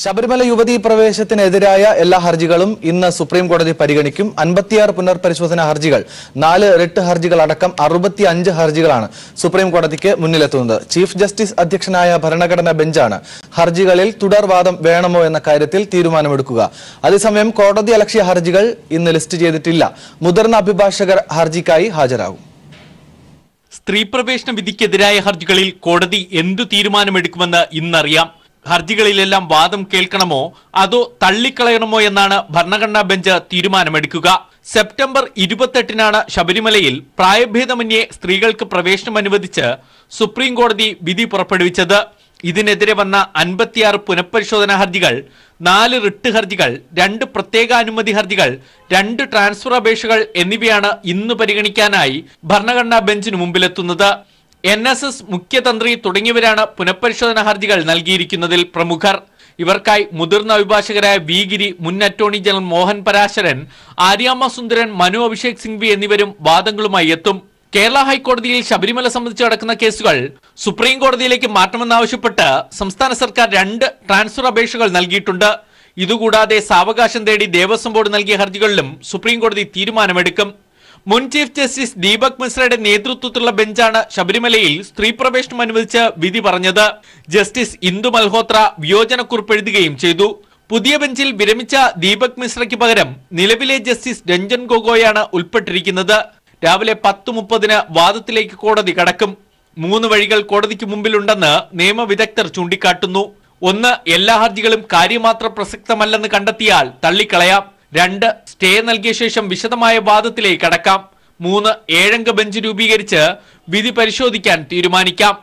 ശബരിമല യുവതീ പ്രവേശത്തിനെതിരായ എല്ലാ ഹർജികളും ഇന്ന് സുപ്രീം കോടതി പരിഗണിക്കും. 56 പുനർപരിശോധനാ ഹർജികൾ, 4 റിട്ട് ഹർജികൾ അടക്കം 65 ഹർജികളാണ് സുപ്രീം കോടതിക്ക് മുന്നിലെത്തുന്നത്. ചീഫ് ജസ്റ്റിസ് അധ്യക്ഷനായ ഭരണഘടനാ ബെഞ്ചാണ് ഹർജികളിൽ തുടർവാദം വേണമോ എന്ന കാര്യത്തിൽ തീരുമാനമെടുക്കുക. അതേസമയം കോടതിയലക്ഷ്യ ഹർജികൾ ഇന്ന് ലിസ്റ്റ് ചെയ്തിട്ടില്ല. മുതിർന്ന അഭിഭാഷകർ ഹർജിക്കായി ഹാജരാകും. സ്ത്രീ പ്രവേശന വിധിക്കെതിരായ ഹർജികളിൽ കോടതി എന്തു തീരുമാനമെടുക്കുമെന്ന് ഇന്നറിയാം. ഹർജികളിലെല്ലാം വാദം കേൾക്കണമോ അതോ തള്ളിക്കളയണമോ എന്നാണ് ഭരണഘടനാ ബെഞ്ച് തീരുമാനമെടുക്കുക. സെപ്റ്റംബർ 28-നാണ് ശബരിമലയിൽ പ്രായഭേദമന്യേ സ്ത്രീകൾക്ക് പ്രവേശനം അനുവദിച്ച് സുപ്രീം കോടതി വിധി പുറപ്പെടുവിച്ചത്. ഇതിനെതിരെ വന്ന 56 പുനഃപരിശോധനാ ഹർജികൾ, 4 റിട്ട് ഹർജികൾ, 2 പ്രത്യേക അനുമതി ഹർജികൾ, 2 ട്രാൻസ്ഫർ അപേക്ഷകൾ എന്നിവയാണ് ഇന്ന് പരിഗണിക്കാനായി ഭരണഘടനാ ബെഞ്ചിന് മുമ്പിലെത്തുന്നത്. NSS മുഖ്യതന്ത്രി തുടങ്ങിയവരാണ് പുനഃപരിശോധനാ ഹർജികൾ നൽകിയിരിക്കുന്നതിൽ പ്രമുഖർ. ഇവർക്കായി മുതിർന്ന അഭിഭാഷകരായ വി ഗിരി, മുൻ അറ്റോർണി ജനറൽ മോഹൻ പരാശരൻ, ആര്യാമ്മ സുന്ദരൻ, മനു അഭിഷേക് സിംഗ്വി എന്നിവരും വാദങ്ങളുമായി എത്തും. കേരള ഹൈക്കോടതിയിൽ ശബരിമല സംബന്ധിച്ച് നടക്കുന്ന കേസുകൾ സുപ്രീം കോടതിയിലേക്ക് മാറ്റണമെന്നാവശ്യപ്പെട്ട് സംസ്ഥാന സർക്കാർ 2 ട്രാൻസ്ഫർ അപേക്ഷകൾ നൽകിയിട്ടുണ്ട്. ഇതുകൂടാതെ സാവകാശം തേടി ദേവസ്വം ബോർഡ് നൽകിയ ഹർജികളിലും സുപ്രീം കോടതി തീരുമാനമെടുക്കും. മുൻ ചീഫ് ജസ്റ്റിസ് ദീപക് മിശ്രയുടെ നേതൃത്വത്തിലുള്ള ബെഞ്ചാണ് ശബരിമലയിൽ സ്ത്രീ പ്രവേശനം അനുവദിച്ച് വിധി പറഞ്ഞത്. ജസ്റ്റിസ് ഇന്ദു മൽഹോത്ര വിയോജനക്കുറിപ്പ് എഴുതുകയും ചെയ്തു. പുതിയ ബെഞ്ചിൽ വിരമിച്ച ദീപക് മിശ്രയ്ക്ക് പകരം നിലവിലെ ജസ്റ്റിസ് രഞ്ജൻ ഗൊഗോയാണ് ഉൾപ്പെട്ടിരിക്കുന്നത്. രാവിലെ 10:30-ന് വാദത്തിലേക്ക് കോടതി കടക്കും. 3 വഴികൾ കോടതിക്ക് മുമ്പിലുണ്ടെന്ന് നിയമവിദഗ്ധർ ചൂണ്ടിക്കാട്ടുന്നു. 1. എല്ലാ ഹർജികളും കാര്യമാത്ര പ്രസക്തമല്ലെന്ന് കണ്ടെത്തിയാൽ തള്ളിക്കളയാം. 2. സ്റ്റേ നൽകിയ ശേഷം വിശദമായ വാദത്തിലേക്ക് കടക്കാം. 3. 7-അംഗ ബെഞ്ച് രൂപീകരിച്ച് വിധി പരിശോധിക്കാൻ തീരുമാനിക്കാം.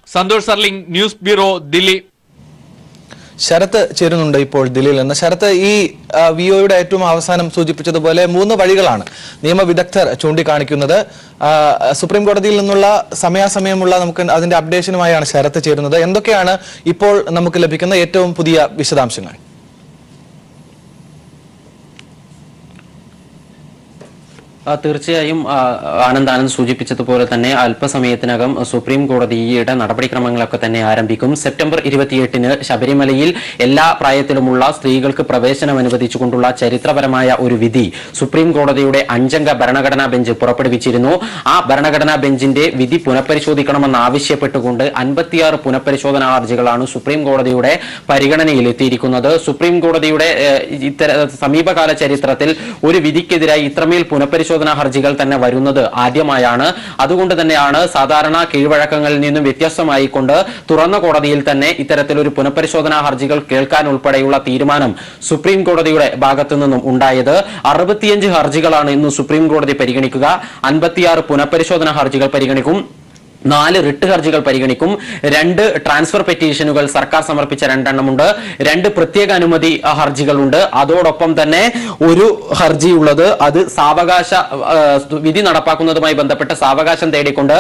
Santhosh സർലിംഗ്, news bureau, Delhi. ശരത്ത് ചേരുന്നുണ്ട് ഇപ്പോൾ ദില്ലിയിൽ നിന്ന്. ശരത്ത്, ഈ വിഒയുടെ ഏറ്റവും അവസാനം സൂചിപ്പിച്ചതുപോലെ 3 വഴികളാണ് നിയമവിദഗ്ധർ ചൂണ്ടിക്കാണിക്കുന്നത്. സുപ്രീം കോടതിയിൽ നിന്നുള്ള സമയാസമയമുള്ള നമുക്ക് അതിന്റെ അപ്ഡേഷനുമായാണ് ശരത്ത് ചേരുന്നത്. എന്തൊക്കെയാണ് ഇപ്പോൾ നമുക്ക് ലഭിക്കുന്ന ഏറ്റവും പുതിയ വിശദാംശങ്ങൾ? തീർച്ചയായും ആനന്ദ് സൂചിപ്പിച്ചതുപോലെ തന്നെ അല്പസമയത്തിനകം സുപ്രീം കോടതിയുടെ നടപടിക്രമങ്ങളൊക്കെ തന്നെ ആരംഭിക്കും. സെപ്റ്റംബർ 28-ന് ശബരിമലയിൽ എല്ലാ പ്രായത്തിലുമുള്ള സ്ത്രീകൾക്ക് പ്രവേശനം അനുവദിച്ചുകൊണ്ടുള്ള ചരിത്രപരമായ ഒരു വിധി സുപ്രീം കോടതിയുടെ 5-അംഗ ഭരണഘടനാ ബെഞ്ച് പുറപ്പെടുവിച്ചിരുന്നു. ആ ഭരണഘടനാ ബെഞ്ചിന്റെ വിധി പുനഃപരിശോധിക്കണമെന്ന് ആവശ്യപ്പെട്ടുകൊണ്ട് 56 പുനഃപരിശോധനാ ഹർജികളാണ് സുപ്രീം കോടതിയുടെ പരിഗണനയിൽ എത്തിയിരിക്കുന്നത്. സുപ്രീം കോടതിയുടെ സമീപകാല ചരിത്രത്തിൽ ഒരു വിധിക്കെതിരായി ഇത്രമേൽ പുനഃപരിശോധന ഹർജികൾ തന്നെ വരുന്നത് ആദ്യമായാണ്. അതുകൊണ്ട് തന്നെയാണ് സാധാരണ കീഴ്വഴക്കങ്ങളിൽ നിന്നും വ്യത്യസ്തമായിക്കൊണ്ട് തുറന്ന കോടതിയിൽ തന്നെ ഇത്തരത്തിലൊരു പുനഃപരിശോധനാ ഹർജികൾ കേൾക്കാൻ ഉൾപ്പെടെയുള്ള തീരുമാനം സുപ്രീം കോടതിയുടെ ഭാഗത്തു നിന്നും ഉണ്ടായത്. 65 ഹർജികളാണ് ഇന്ന് സുപ്രീം കോടതി പരിഗണിക്കുക. 56 പുനഃപരിശോധനാ ഹർജികൾ പരിഗണിക്കും. 4 റിട്ട് ഹർജികൾ പരിഗണിക്കും. 2 ട്രാൻസ്ഫർ പെറ്റീഷനുകൾ സർക്കാർ സമർപ്പിച്ച 2 എണ്ണമുണ്ട്. 2 പ്രത്യേക അനുമതി ഹർജികളുണ്ട്. അതോടൊപ്പം തന്നെ ഒരു ഹർജി ഉള്ളത് അത് സാവകാശ വിധി നടപ്പാക്കുന്നതുമായി ബന്ധപ്പെട്ട സാവകാശം തേടിക്കൊണ്ട്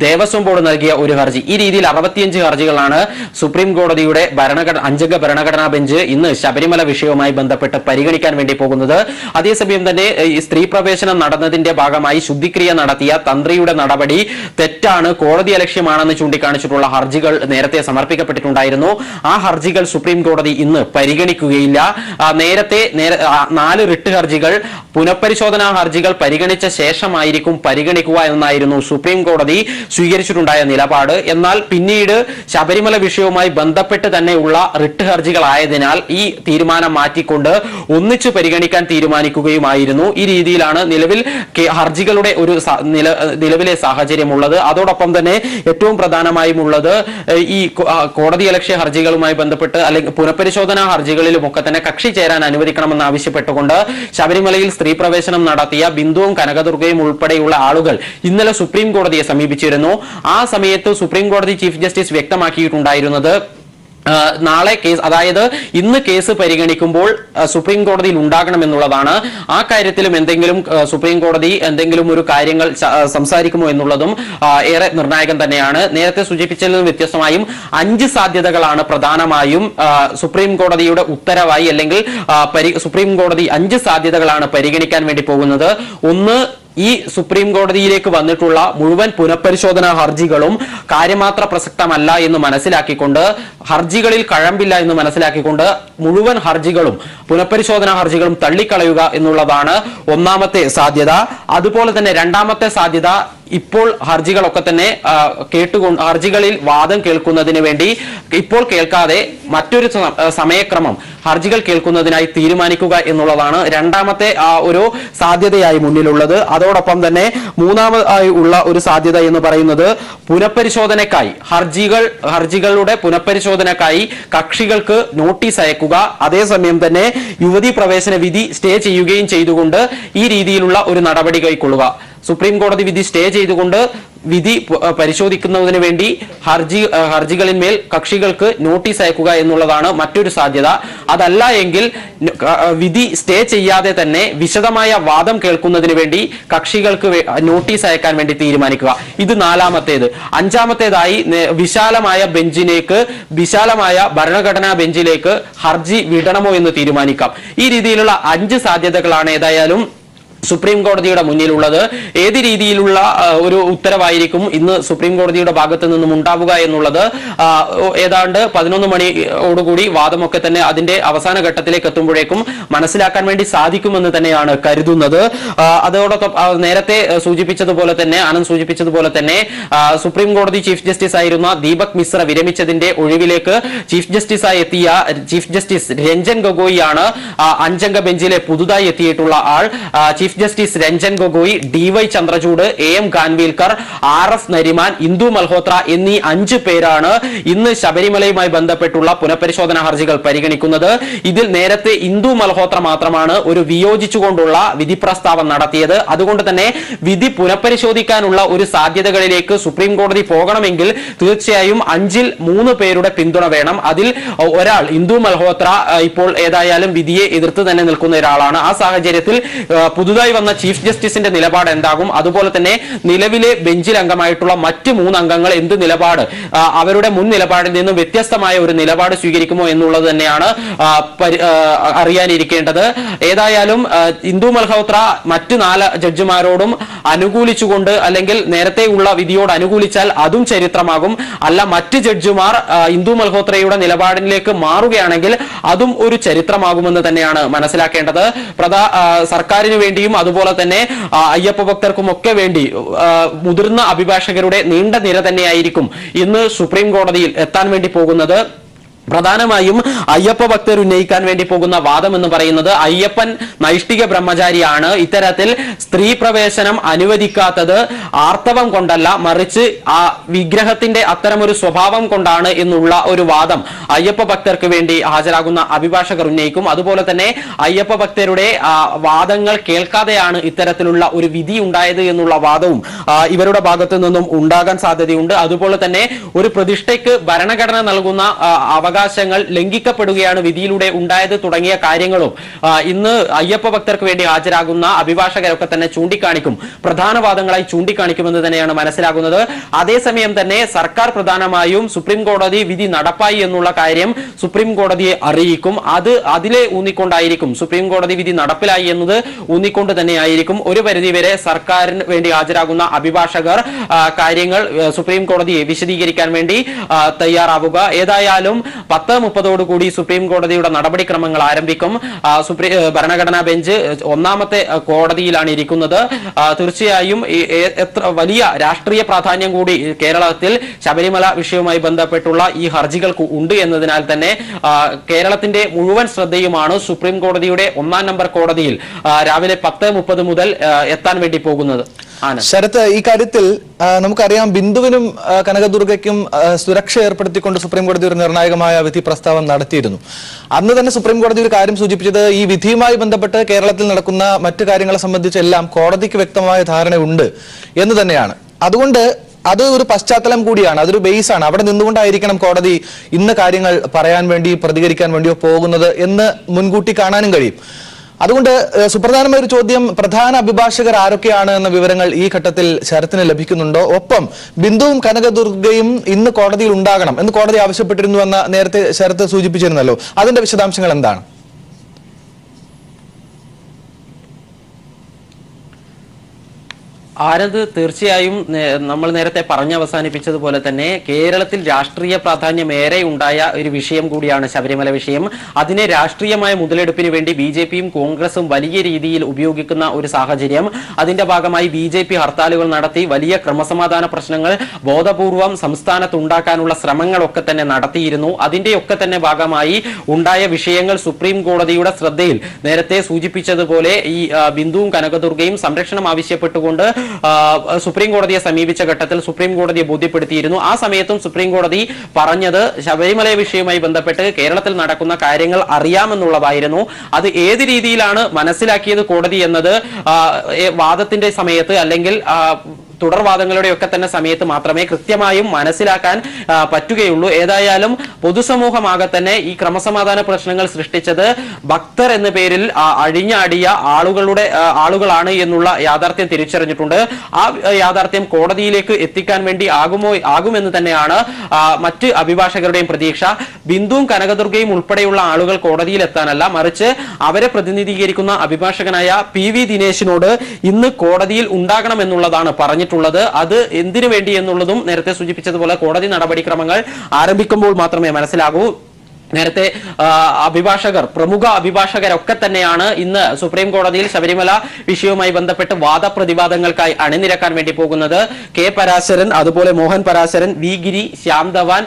ദേവസ്വം ബോർഡ് നൽകിയ ഒരു ഹർജി. ഈ രീതിയിൽ 65 ഹർജികളാണ് സുപ്രീം കോടതിയുടെ 5-അംഗ ഭരണഘടനാ ബെഞ്ച് ഇന്ന് ശബരിമല വിഷയവുമായി ബന്ധപ്പെട്ട് പരിഗണിക്കാൻ വേണ്ടി പോകുന്നത്. അതേസമയം തന്നെ സ്ത്രീ പ്രവേശനം നടന്നതിന്റെ ഭാഗമായി ശുദ്ധിക്രിയ നടത്തിയ തന്ത്രിയുടെ നടപടി തെറ്റാണ്, കോടതി അലക്ഷ്യമാണെന്ന് ചൂണ്ടിക്കാണിച്ചിട്ടുള്ള ഹർജികൾ നേരത്തെ സമർപ്പിക്കപ്പെട്ടിട്ടുണ്ടായിരുന്നു. ആ ഹർജികൾ സുപ്രീം കോടതി ഇന്ന് പരിഗണിക്കുകയില്ല. നേരത്തെ 4 റിട്ട് ഹർജികൾ പുനഃപരിശോധനാ ഹർജികൾ പരിഗണിച്ച ശേഷമായിരിക്കും പരിഗണിക്കുക എന്നായിരുന്നു സുപ്രീം കോടതി സ്വീകരിച്ചിട്ടുണ്ടായ നിലപാട്. എന്നാൽ പിന്നീട് ശബരിമല വിഷയവുമായി ബന്ധപ്പെട്ട് തന്നെയുള്ള റിട്ട് ഹർജികളായതിനാൽ ഈ തീരുമാനം മാറ്റിക്കൊണ്ട് ഒന്നിച്ചു പരിഗണിക്കാൻ തീരുമാനിക്കുകയുമായിരുന്നു. ഈ രീതിയിലാണ് നിലവിൽ ഹർജികളുടെ ഒരു നിലവിലെ സാഹചര്യമുള്ളത്. അതോടൊപ്പം തന്നെ ഏറ്റവും പ്രധാനമായും ഉള്ളത് ഈ കോടതിയലക്ഷ്യ ഹർജികളുമായി ബന്ധപ്പെട്ട് അല്ലെങ്കിൽ പുനഃപരിശോധനാ ഹർജികളിലും ഒക്കെ തന്നെ കക്ഷി ചേരാൻ അനുവദിക്കണമെന്ന് ആവശ്യപ്പെട്ടുകൊണ്ട് ശബരിമലയിൽ സ്ത്രീ പ്രവേശനം നടത്തിയ ബിന്ദുവും കനകദുർഗയും ഉൾപ്പെടെയുള്ള ആളുകൾ ഇന്നലെ സുപ്രീം കോടതിയെ സമീപിച്ചിരുന്നു. ആ സമയത്ത് സുപ്രീം കോടതി ചീഫ് ജസ്റ്റിസ് വ്യക്തമാക്കിയിട്ടുണ്ടായിരുന്നത് നാളെ കേസ്, അതായത് ഇന്ന് കേസ് പരിഗണിക്കുമ്പോൾ സുപ്രീം കോടതിയിൽ ഉണ്ടാകണമെന്നുള്ളതാണ്. ആ കാര്യത്തിലും എന്തെങ്കിലും സുപ്രീം കോടതി എന്തെങ്കിലും ഒരു കാര്യങ്ങൾ സംസാരിക്കുമോ എന്നുള്ളതും ഏറെ നിർണായകം തന്നെയാണ്. നേരത്തെ സൂചിപ്പിച്ചതിൽ നിന്ന് വ്യത്യസ്തമായും 5 സാധ്യതകളാണ് പ്രധാനമായും സുപ്രീം കോടതിയുടെ ഉത്തരവായി അല്ലെങ്കിൽ സുപ്രീം കോടതി 5 സാധ്യതകളാണ് പരിഗണിക്കാൻ വേണ്ടി പോകുന്നത്. 1, ഈ സുപ്രീം കോടതിയിലേക്ക് വന്നിട്ടുള്ള മുഴുവൻ പുനഃപരിശോധനാ ഹർജികളും കാര്യമാത്ര പ്രസക്തമല്ല എന്ന് മനസ്സിലാക്കിക്കൊണ്ട്, ഹർജികളിൽ കഴമ്പില്ല എന്ന് മനസ്സിലാക്കിക്കൊണ്ട് മുഴുവൻ ഹർജികളും പുനഃപരിശോധനാ ഹർജികളും തള്ളിക്കളയുക എന്നുള്ളതാണ് ഒന്നാമത്തെ സാധ്യത. അതുപോലെ തന്നെ രണ്ടാമത്തെ സാധ്യത, ഇപ്പോൾ ഹർജികളൊക്കെ തന്നെ ഹർജികളിൽ വാദം കേൾക്കുന്നതിന് വേണ്ടി ഇപ്പോൾ കേൾക്കാതെ മറ്റൊരു സമയക്രമം ഹർജികൾ കേൾക്കുന്നതിനായി തീരുമാനിക്കുക എന്നുള്ളതാണ് രണ്ടാമത്തെ ഒരു സാധ്യതയായി മുന്നിലുള്ളത്. അതോടൊപ്പം തന്നെ മൂന്നാമതായി ഉള്ള ഒരു സാധ്യത എന്ന് പറയുന്നത് പുനഃപരിശോധനയ്ക്കായി ഹർജികളുടെ പുനഃപരിശോധനയ്ക്കായി കക്ഷികൾക്ക് നോട്ടീസ് അയക്കുക, അതേസമയം തന്നെ യുവതീ പ്രവേശന വിധി സ്റ്റേ ചെയ്യുകയും ചെയ്തുകൊണ്ട് ഈ രീതിയിലുള്ള ഒരു നടപടി കൈക്കൊള്ളുക. സുപ്രീം കോടതി വിധി സ്റ്റേ ചെയ്തുകൊണ്ട് വിധി പരിശോധിക്കുന്നതിന് വേണ്ടി ഹർജികളിന്മേൽ കക്ഷികൾക്ക് നോട്ടീസ് അയക്കുക എന്നുള്ളതാണ് മറ്റൊരു സാധ്യത. അതല്ല എങ്കിൽ വിധി സ്റ്റേ ചെയ്യാതെ തന്നെ വിശദമായ വാദം കേൾക്കുന്നതിന് വേണ്ടി കക്ഷികൾക്ക് നോട്ടീസ് അയക്കാൻ വേണ്ടി തീരുമാനിക്കുക. ഇത് നാലാമത്തേത്. അഞ്ചാമത്തേതായി വിശാലമായ ഭരണഘടനാ ബെഞ്ചിലേക്ക് ഹർജി വിടണമോ എന്ന് തീരുമാനിക്കാം. ഈ രീതിയിലുള്ള 5 സാധ്യതകളാണ് ഏതായാലും സുപ്രീം കോടതിയുടെ മുന്നിലുള്ളത്. ഏത് രീതിയിലുള്ള ഒരു ഉത്തരവായിരിക്കും ഇന്ന് സുപ്രീം കോടതിയുടെ ഭാഗത്ത് നിന്നും ഉണ്ടാവുക എന്നുള്ളത് ഏതാണ്ട് 11 മണിയോടുകൂടി വാദമൊക്കെ തന്നെ അതിന്റെ അവസാന ഘട്ടത്തിലേക്ക് എത്തുമ്പോഴേക്കും മനസ്സിലാക്കാൻ വേണ്ടി സാധിക്കുമെന്ന് തന്നെയാണ് കരുതുന്നത്. അതോടൊപ്പം നേരത്തെ ആനന്ദ് സൂചിപ്പിച്ചതുപോലെ തന്നെ സുപ്രീം കോടതി ചീഫ് ജസ്റ്റിസ് ആയിരുന്ന ദീപക് മിശ്ര വിരമിച്ചതിന്റെ ഒഴിവിലേക്ക് ചീഫ് ജസ്റ്റിസായി എത്തിയ ചീഫ് ജസ്റ്റിസ് രഞ്ജൻ ഗൊഗോയി ആണ് 5 അംഗ ബെഞ്ചിലെ പുതുതായി എത്തിയിട്ടുള്ള ആൾ. Chief justice Ranjan Gogoi, DY Chandrachud, AM Khanwilkar, RS Nariman, Indu Malhotra എന്നീ 5 പേരാണ് ഇന്ന് ശബരിമലയുമായി ബന്ധപ്പെട്ടുള്ള പുനഃപരിശോധനാ ഹർജികൾ പരിഗണിക്കുന്നത്. ഇതിൽ നേരത്തെ ഇന്ദു മൽഹോത്ര മാത്രമാണ് ഒരു വിയോജിച്ചുകൊണ്ടുള്ള വിധി പ്രസ്താവം നടത്തിയത്. അതുകൊണ്ട് തന്നെ വിധി പുനഃപരിശോധിക്കാനുള്ള ഒരു സാധ്യതകളിലേക്ക് സുപ്രീം കോടതി പോകണമെങ്കിൽ തീർച്ചയായും 5-ൽ 3 പേരുടെ പിന്തുണ വേണം. അതിൽ ഒരാൾ ഇന്ദു മൽഹോത്ര ഇപ്പോൾ ഏതായാലും വിധിയെ എതിർത്ത് തന്നെ നിൽക്കുന്ന ഒരാളാണ്. ആ സാഹചര്യത്തിൽ പുതുതായി വന്ന ചീഫ് ജസ്റ്റിസിന്റെ നിലപാട് എന്താകും, അതുപോലെ തന്നെ നിലവിലെ ബെഞ്ചിൽ അംഗമായിട്ടുള്ള മറ്റ് 3 അംഗങ്ങൾ എന്ത് നിലപാട്, അവരുടെ മുൻ നിലപാടിൽ നിന്നും വ്യത്യസ്തമായ ഒരു നിലപാട് സ്വീകരിക്കുമോ എന്നുള്ളത് തന്നെയാണ് അറിയാനിരിക്കേണ്ടത്. ഏതായാലും ഇന്ദു മൽഹോത്ര മറ്റ് 4 ജഡ്ജിമാരോടും അനുകൂലിച്ചുകൊണ്ട് അല്ലെങ്കിൽ നേരത്തെ ഉള്ള വിധിയോട് അനുകൂലിച്ചാൽ അതും ചരിത്രമാകും. അല്ല, മറ്റ് ജഡ്ജിമാർ ഇന്ദു മൽഹോത്രയുടെ നിലപാടിലേക്ക് മാറുകയാണെങ്കിൽ അതും ഒരു ചരിത്രമാകുമെന്ന് തന്നെയാണ് മനസ്സിലാക്കേണ്ടത്. സർക്കാരിന് വേണ്ടിയും അതുപോലെ തന്നെ അയ്യപ്പ ഭക്തർക്കും ഒക്കെ വേണ്ടി മുതിർന്ന അഭിഭാഷകരുടെ നീണ്ട നിര തന്നെയായിരിക്കും ഇന്ന് സുപ്രീം കോടതിയിൽ എത്താൻ വേണ്ടി പോകുന്നത്. പ്രധാനമായും അയ്യപ്പ ഭക്തർ ഉന്നയിക്കാൻ വേണ്ടി പോകുന്ന വാദം എന്ന് പറയുന്നത് അയ്യപ്പൻ നൈഷ്ഠിക ബ്രഹ്മചാരിയാണ്, ഇത്തരത്തിൽ സ്ത്രീ പ്രവേശനം അനുവദിക്കാത്തത് ആർത്തവം കൊണ്ടല്ല മറിച്ച് ആ വിഗ്രഹത്തിന്റെ അത്തരമൊരു സ്വഭാവം കൊണ്ടാണ് എന്നുള്ള ഒരു വാദം അയ്യപ്പ ഭക്തർക്ക് വേണ്ടി ഹാജരാകുന്ന അഭിഭാഷകർ ഉന്നയിക്കും. അതുപോലെ തന്നെ അയ്യപ്പ ഭക്തരുടെ വാദങ്ങൾ കേൾക്കാതെയാണ് ഇത്തരത്തിലുള്ള ഒരു വിധി ഉണ്ടായത് എന്നുള്ള വാദവും ഇവരുടെ ഭാഗത്തു നിന്നും ഉണ്ടാകാൻ സാധ്യതയുണ്ട്. അതുപോലെ തന്നെ ഒരു പ്രതിഷ്ഠയ്ക്ക് ഭരണഘടന നൽകുന്ന അവകാശങ്ങൾ ലംഘിക്കപ്പെടുകയാണ് വിധിയിലൂടെ ഉണ്ടായത് തുടങ്ങിയ കാര്യങ്ങളും ഇന്ന് അയ്യപ്പ ഭക്തർക്ക് വേണ്ടി ഹാജരാകുന്ന അഭിഭാഷകരൊക്കെ തന്നെ ചൂണ്ടിക്കാണിക്കും, പ്രധാന വാദങ്ങളായി ചൂണ്ടിക്കാണിക്കുമെന്ന് തന്നെയാണ് മനസ്സിലാകുന്നത്. അതേസമയം തന്നെ സർക്കാർ പ്രധാനമായും സുപ്രീം കോടതി വിധി നടപ്പായി എന്നുള്ള കാര്യം സുപ്രീം കോടതിയെ അറിയിക്കും. അതിലെ ഊന്നിക്കൊണ്ടായിരിക്കും, സുപ്രീം കോടതി വിധി നടപ്പിലായി എന്നത് ഊന്നിക്കൊണ്ട് തന്നെയായിരിക്കും ഒരു പരിധിവരെ സർക്കാരിന് വേണ്ടി ഹാജരാകുന്ന അഭിഭാഷകർ കാര്യങ്ങൾ സുപ്രീം കോടതിയെ വിശദീകരിക്കാൻ വേണ്ടി തയ്യാറാവുക. ഏതായാലും 10:30 സുപ്രീം കോടതിയുടെ നടപടിക്രമങ്ങൾ ആരംഭിക്കും. ഭരണഘടനാ ബെഞ്ച് 1ാമത്തെ കോടതിയിലാണ് ഇരിക്കുന്നത്. തീർച്ചയായും എത്ര വലിയ രാഷ്ട്രീയ പ്രാധാന്യം കൂടി കേരളത്തിൽ ശബരിമല വിഷയവുമായി ബന്ധപ്പെട്ടുള്ള ഈ ഹർജികൾക്ക് ഉണ്ട് എന്നതിനാൽ തന്നെ കേരളത്തിന്റെ മുഴുവൻ ശ്രദ്ധയുമാണ് സുപ്രീം കോടതിയുടെ 1ാം നമ്പർ കോടതിയിൽ രാവിലെ 10:30 മുതൽ എത്താൻ വേണ്ടി പോകുന്നത്. ശരത്ത്, ഈ കാര്യത്തിൽ നമുക്കറിയാം ബിന്ദുവിനും കനകദുർഗയ്ക്കും സുരക്ഷ ഏർപ്പെടുത്തിക്കൊണ്ട് സുപ്രീം കോടതി ഒരു നിർണായകമായ വിധി പ്രസ്താവം നടത്തിയിരുന്നു. അന്ന് തന്നെ സുപ്രീം കോടതി ഒരു കാര്യം സൂചിപ്പിച്ചത് ഈ വിധിയുമായി ബന്ധപ്പെട്ട് കേരളത്തിൽ നടക്കുന്ന മറ്റു കാര്യങ്ങളെ സംബന്ധിച്ചെല്ലാം കോടതിക്ക് വ്യക്തമായ ധാരണയുണ്ട് എന്ന് തന്നെയാണ്. അതുകൊണ്ട് അത് ഒരു പശ്ചാത്തലം കൂടിയാണ്, അതൊരു ബേസാണ്. അവിടെ നിന്നുകൊണ്ടായിരിക്കണം കോടതി ഇന്ന് കാര്യങ്ങൾ പറയാൻ വേണ്ടി പ്രതികരിക്കാൻ വേണ്ടിയോ പോകുന്നത് എന്ന് മുൻകൂട്ടി കാണാനും കഴിയും. അതുകൊണ്ട് സുപ്രധാനമായ ഒരു ചോദ്യം, പ്രധാന അഭിഭാഷകർ ആരൊക്കെയാണ് എന്ന വിവരങ്ങൾ ഈ ഘട്ടത്തിൽ ശരത്തിന് ലഭിക്കുന്നുണ്ടോ? ഒപ്പം ബിന്ദുവും കനകദുർഗയും ഇന്ന് കോടതിയിൽ ഉണ്ടാകണം എന്ന് കോടതി ആവശ്യപ്പെട്ടിരുന്നു എന്ന നേരത്തെ ശരത്ത് സൂചിപ്പിച്ചിരുന്നല്ലോ, അതിന്റെ വിശദാംശങ്ങൾ എന്താണ്? ആനന്ദ്, തീർച്ചയായും നമ്മൾ നേരത്തെ അവസാനിപ്പിച്ചതുപോലെ തന്നെ കേരളത്തിൽ രാഷ്ട്രീയ പ്രാധാന്യം ഏറെ ഉണ്ടായ ഒരു വിഷയം കൂടിയാണ് ശബരിമല വിഷയം. അതിനെ രാഷ്ട്രീയമായ മുതലെടുപ്പിന് വേണ്ടി ബി.ജെ.പിയും കോൺഗ്രസും വലിയ രീതിയിൽ ഉപയോഗിക്കുന്ന ഒരു സാഹചര്യം. അതിന്റെ ഭാഗമായി ബി.ജെ.പി ഹർത്താലുകൾ നടത്തി വലിയ ക്രമസമാധാന പ്രശ്നങ്ങൾ ബോധപൂർവം സംസ്ഥാനത്ത് ഉണ്ടാക്കാനുള്ള ശ്രമങ്ങളൊക്കെ തന്നെ നടത്തിയിരുന്നു. അതിന്റെയൊക്കെ തന്നെ ഭാഗമായി ഉണ്ടായ വിഷയങ്ങൾ സുപ്രീം കോടതിയുടെ ശ്രദ്ധയിൽ നേരത്തെ സൂചിപ്പിച്ചതുപോലെ ഈ ബിന്ദുവും കനകദുർഗയും സംരക്ഷണം ആവശ്യപ്പെട്ടുകൊണ്ട് സുപ്രീം കോടതിയെ സമീപിച്ച ഘട്ടത്തിൽ സുപ്രീം കോടതിയെ ബോധ്യപ്പെടുത്തിയിരുന്നു. ആ സമയത്തും സുപ്രീം കോടതി പറഞ്ഞത് ശബരിമല വിഷയവുമായി ബന്ധപ്പെട്ട് കേരളത്തിൽ നടക്കുന്ന കാര്യങ്ങൾ അറിയാമെന്നുള്ളതായിരുന്നു. അത് ഏത് രീതിയിലാണ് മനസ്സിലാക്കിയത് കോടതി എന്നത് വാദത്തിന്റെ സമയത്ത് അല്ലെങ്കിൽ തുടർവാദങ്ങളുടെ ഒക്കെ തന്നെ സമയത്ത് മാത്രമേ കൃത്യമായും മനസ്സിലാക്കാൻ പറ്റുകയുള്ളൂ. ഏതായാലും പൊതുസമൂഹമാകെ തന്നെ ഈ ക്രമസമാധാന പ്രശ്നങ്ങൾ സൃഷ്ടിച്ചത് ഭക്തർ എന്ന പേരിൽ അഴിഞ്ഞാടിയ ആളുകളാണ് എന്നുള്ള യാഥാർത്ഥ്യം തിരിച്ചറിഞ്ഞിട്ടുണ്ട്. ആ യാഥാർത്ഥ്യം കോടതിയിലേക്ക് എത്തിക്കാൻ വേണ്ടി ആകുമെന്ന് തന്നെയാണ് മറ്റ് അഭിഭാഷകരുടെയും പ്രതീക്ഷ. ബിന്ദുവും കനകദുർഗയും ഉൾപ്പെടെയുള്ള ആളുകൾ കോടതിയിൽ എത്താനല്ല, മറിച്ച് അവരെ പ്രതിനിധീകരിക്കുന്ന അഭിഭാഷകനായ PV ദിനേശിനോട് ഇന്ന് കോടതിയിൽ ഉണ്ടാകണമെന്നുള്ളതാണ് പറഞ്ഞിട്ടുള്ളത്. അത് എന്തിനു വേണ്ടി എന്നുള്ളതും നേരത്തെ സൂചിപ്പിച്ചതുപോലെ കോടതി നടപടിക്രമങ്ങൾ ആരംഭിക്കുമ്പോൾ മാത്രമേ മനസ്സിലാകൂ. നേരത്തെ പ്രമുഖ അഭിഭാഷകരൊക്കെ തന്നെയാണ് ഇന്ന് സുപ്രീം കോടതിയിൽ ശബരിമല വിഷയവുമായി ബന്ധപ്പെട്ട് വാദപ്രതിവാദങ്ങൾക്കായി അണിനിരക്കാൻ വേണ്ടി പോകുന്നത്. K. പരാശരൻ, അതുപോലെ മോഹൻ പരാശരൻ, V. ഗിരി, ശ്യാം ധവാൻ,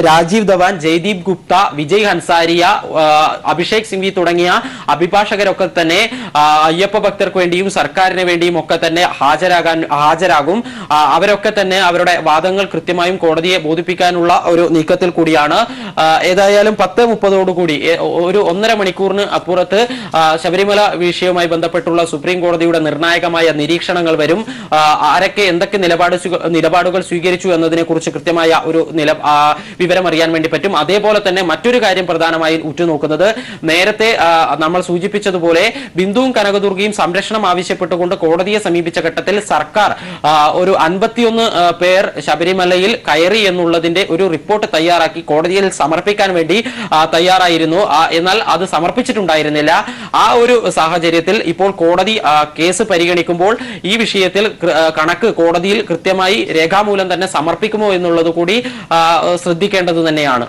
രാജീവ് ധവാൻ, ജയ്ദീപ് ഗുപ്ത, വിജയ് ഹൻസാരിയ, അഭിഷേക് സിംഗ്വി തുടങ്ങിയ അഭിഭാഷകരൊക്കെ തന്നെ അയ്യപ്പ ഭക്തർക്ക് വേണ്ടിയും സർക്കാരിന് വേണ്ടിയും ഒക്കെ തന്നെ ഹാജരാകും. അവരൊക്കെ തന്നെ അവരുടെ വാദങ്ങൾ കൃത്യമായും കോടതിയെ ബോധിപ്പിക്കാനുള്ള ഒരു നീക്കത്തിൽ കൂടിയാണ്. ഏതായാലും 10:30 ഒരു 1.5 മണിക്കൂറിന് അപ്പുറത്ത് ശബരിമല വിഷയവുമായി ബന്ധപ്പെട്ടുള്ള സുപ്രീം കോടതിയുടെ നിർണായകമായ നിരീക്ഷണങ്ങൾ വരും. ആരൊക്കെ എന്തൊക്കെ നിലപാടുകൾ സ്വീകരിച്ചു എന്നതിനെ കുറിച്ച് കൃത്യമായ ഒരു വിവരം അറിയാൻ വേണ്ടി പറ്റും. അതേപോലെ തന്നെ മറ്റൊരു കാര്യം പ്രധാനമായും ഉറ്റുനോക്കുന്നത്, നേരത്തെ നമ്മൾ സൂചിപ്പിച്ചതുപോലെ ബിന്ദുവും കനകദുർഗയും സംരക്ഷണം ആവശ്യപ്പെട്ടുകൊണ്ട് കോടതിയെ സമീപിച്ച ഘട്ടത്തിൽ സർക്കാർ ഒരു 51 പേർ ശബരിമലയിൽ കയറി എന്നുള്ളതിന്റെ ഒരു റിപ്പോർട്ട് തയ്യാറാക്കി കോടതിയിൽ സമർപ്പിക്കാൻ വേണ്ടി തയ്യാറായിരുന്നു. എന്നാൽ അത് സമർപ്പിച്ചിട്ടുണ്ടായിരുന്നില്ല. ആ ഒരു സാഹചര്യത്തിൽ ഇപ്പോൾ കോടതി കേസ് പരിഗണിക്കുമ്പോൾ ഈ വിഷയത്തിൽ കണക്ക് കോടതിയിൽ കൃത്യമായി രേഖാമൂലം തന്നെ സമർപ്പിക്കുമോ എന്നുള്ളത് കൂടി ശ്രദ്ധിക്കേണ്ടത് തന്നെയാണ്.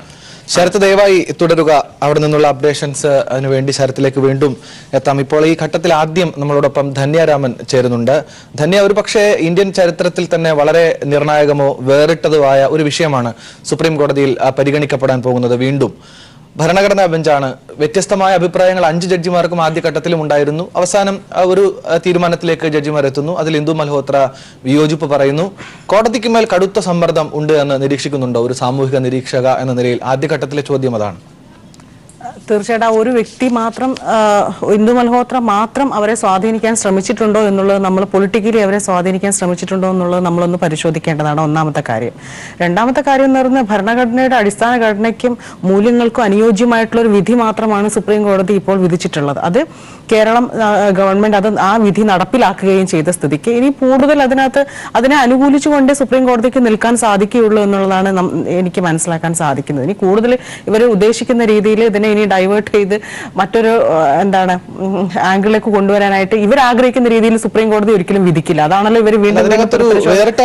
ശരത്ത്, ദയവായി തുടരുക. അവിടെ നിന്നുള്ള അപ്ഡേഷൻസ് അതിനുവേണ്ടി ശരത്തിലേക്ക് വീണ്ടും എത്താം. ഇപ്പോൾ ഈ ഘട്ടത്തിൽ ആദ്യം നമ്മളോടൊപ്പം ധന്യരാമൻ ചേരുന്നുണ്ട്. ധന്യ, ഒരു പക്ഷേ ഇന്ത്യൻ ചരിത്രത്തിൽ തന്നെ വളരെ നിർണായകമോ വേറിട്ടതുമായ ഒരു വിഷയമാണ് സുപ്രീം കോടതിയിൽ പരിഗണിക്കപ്പെടാൻ പോകുന്നത്. വീണ്ടും ഭരണഘടനാ ബെഞ്ചാണ്. വ്യത്യസ്തമായ അഭിപ്രായങ്ങൾ 5 ജഡ്ജിമാർക്കും ആദ്യഘട്ടത്തിലും ഉണ്ടായിരുന്നു. അവസാനം ഒരു തീരുമാനത്തിലേക്ക് ജഡ്ജിമാർ എത്തുന്നു. അതിൽ ഇന്ദു മൽഹോത്ര വിയോജിപ്പ് പറയുന്നു. കോടതിക്ക് മേൽ കടുത്ത സമ്മർദ്ദം ഉണ്ട് എന്ന് നിരീക്ഷിക്കുന്നുണ്ടോ ഒരു സാമൂഹിക നിരീക്ഷക എന്ന നിലയിൽ? ആദ്യഘട്ടത്തിലെ ചോദ്യം അതാണ്. തീർച്ചയായിട്ടും ഒരു വ്യക്തി മാത്രം, ഇന്ദു മൽഹോത്ര മാത്രം അവരെ സ്വാധീനിക്കാൻ ശ്രമിച്ചിട്ടുണ്ടോ എന്നുള്ളത്, നമ്മൾ പൊളിറ്റിക്കലി അവരെ സ്വാധീനിക്കാൻ ശ്രമിച്ചിട്ടുണ്ടോ എന്നുള്ളത് നമ്മളൊന്ന് പരിശോധിക്കേണ്ടതാണ്. ഒന്നാമത്തെ കാര്യം. രണ്ടാമത്തെ കാര്യം എന്ന് പറയുന്നത്, ഭരണഘടനയുടെ അടിസ്ഥാന ഘടനയ്ക്കും മൂല്യങ്ങൾക്കും അനുയോജ്യമായിട്ടുള്ള ഒരു വിധി മാത്രമാണ് സുപ്രീം കോടതി ഇപ്പോൾ വിധിച്ചിട്ടുള്ളത്. അത് കേരളം ഗവൺമെന്റ് ആ വിധി നടപ്പിലാക്കുകയും ചെയ്ത സ്ഥിതിക്ക് ഇനി കൂടുതൽ അതിനെ അനുകൂലിച്ചുകൊണ്ട് സുപ്രീം കോടതിക്ക് നിൽക്കാൻ സാധിക്കുകയുള്ളൂ എന്നുള്ളതാണ് എനിക്ക് മനസ്സിലാക്കാൻ സാധിക്കുന്നത്. ഇനി കൂടുതൽ ഇവർ ഉദ്ദേശിക്കുന്ന രീതിയിൽ ഇതിനെ ഇനി ഡൈവേർട്ട് ചെയ്ത് മറ്റൊരു ആംഗിളിലേക്ക് കൊണ്ടുവരാനായിട്ട് ഇവർ ആഗ്രഹിക്കുന്ന രീതിയിൽ സുപ്രീം കോടതി ഒരിക്കലും വിധിക്കില്ല. അതാണല്ലോ ഇവർ വീണ്ടും വേറിട്ട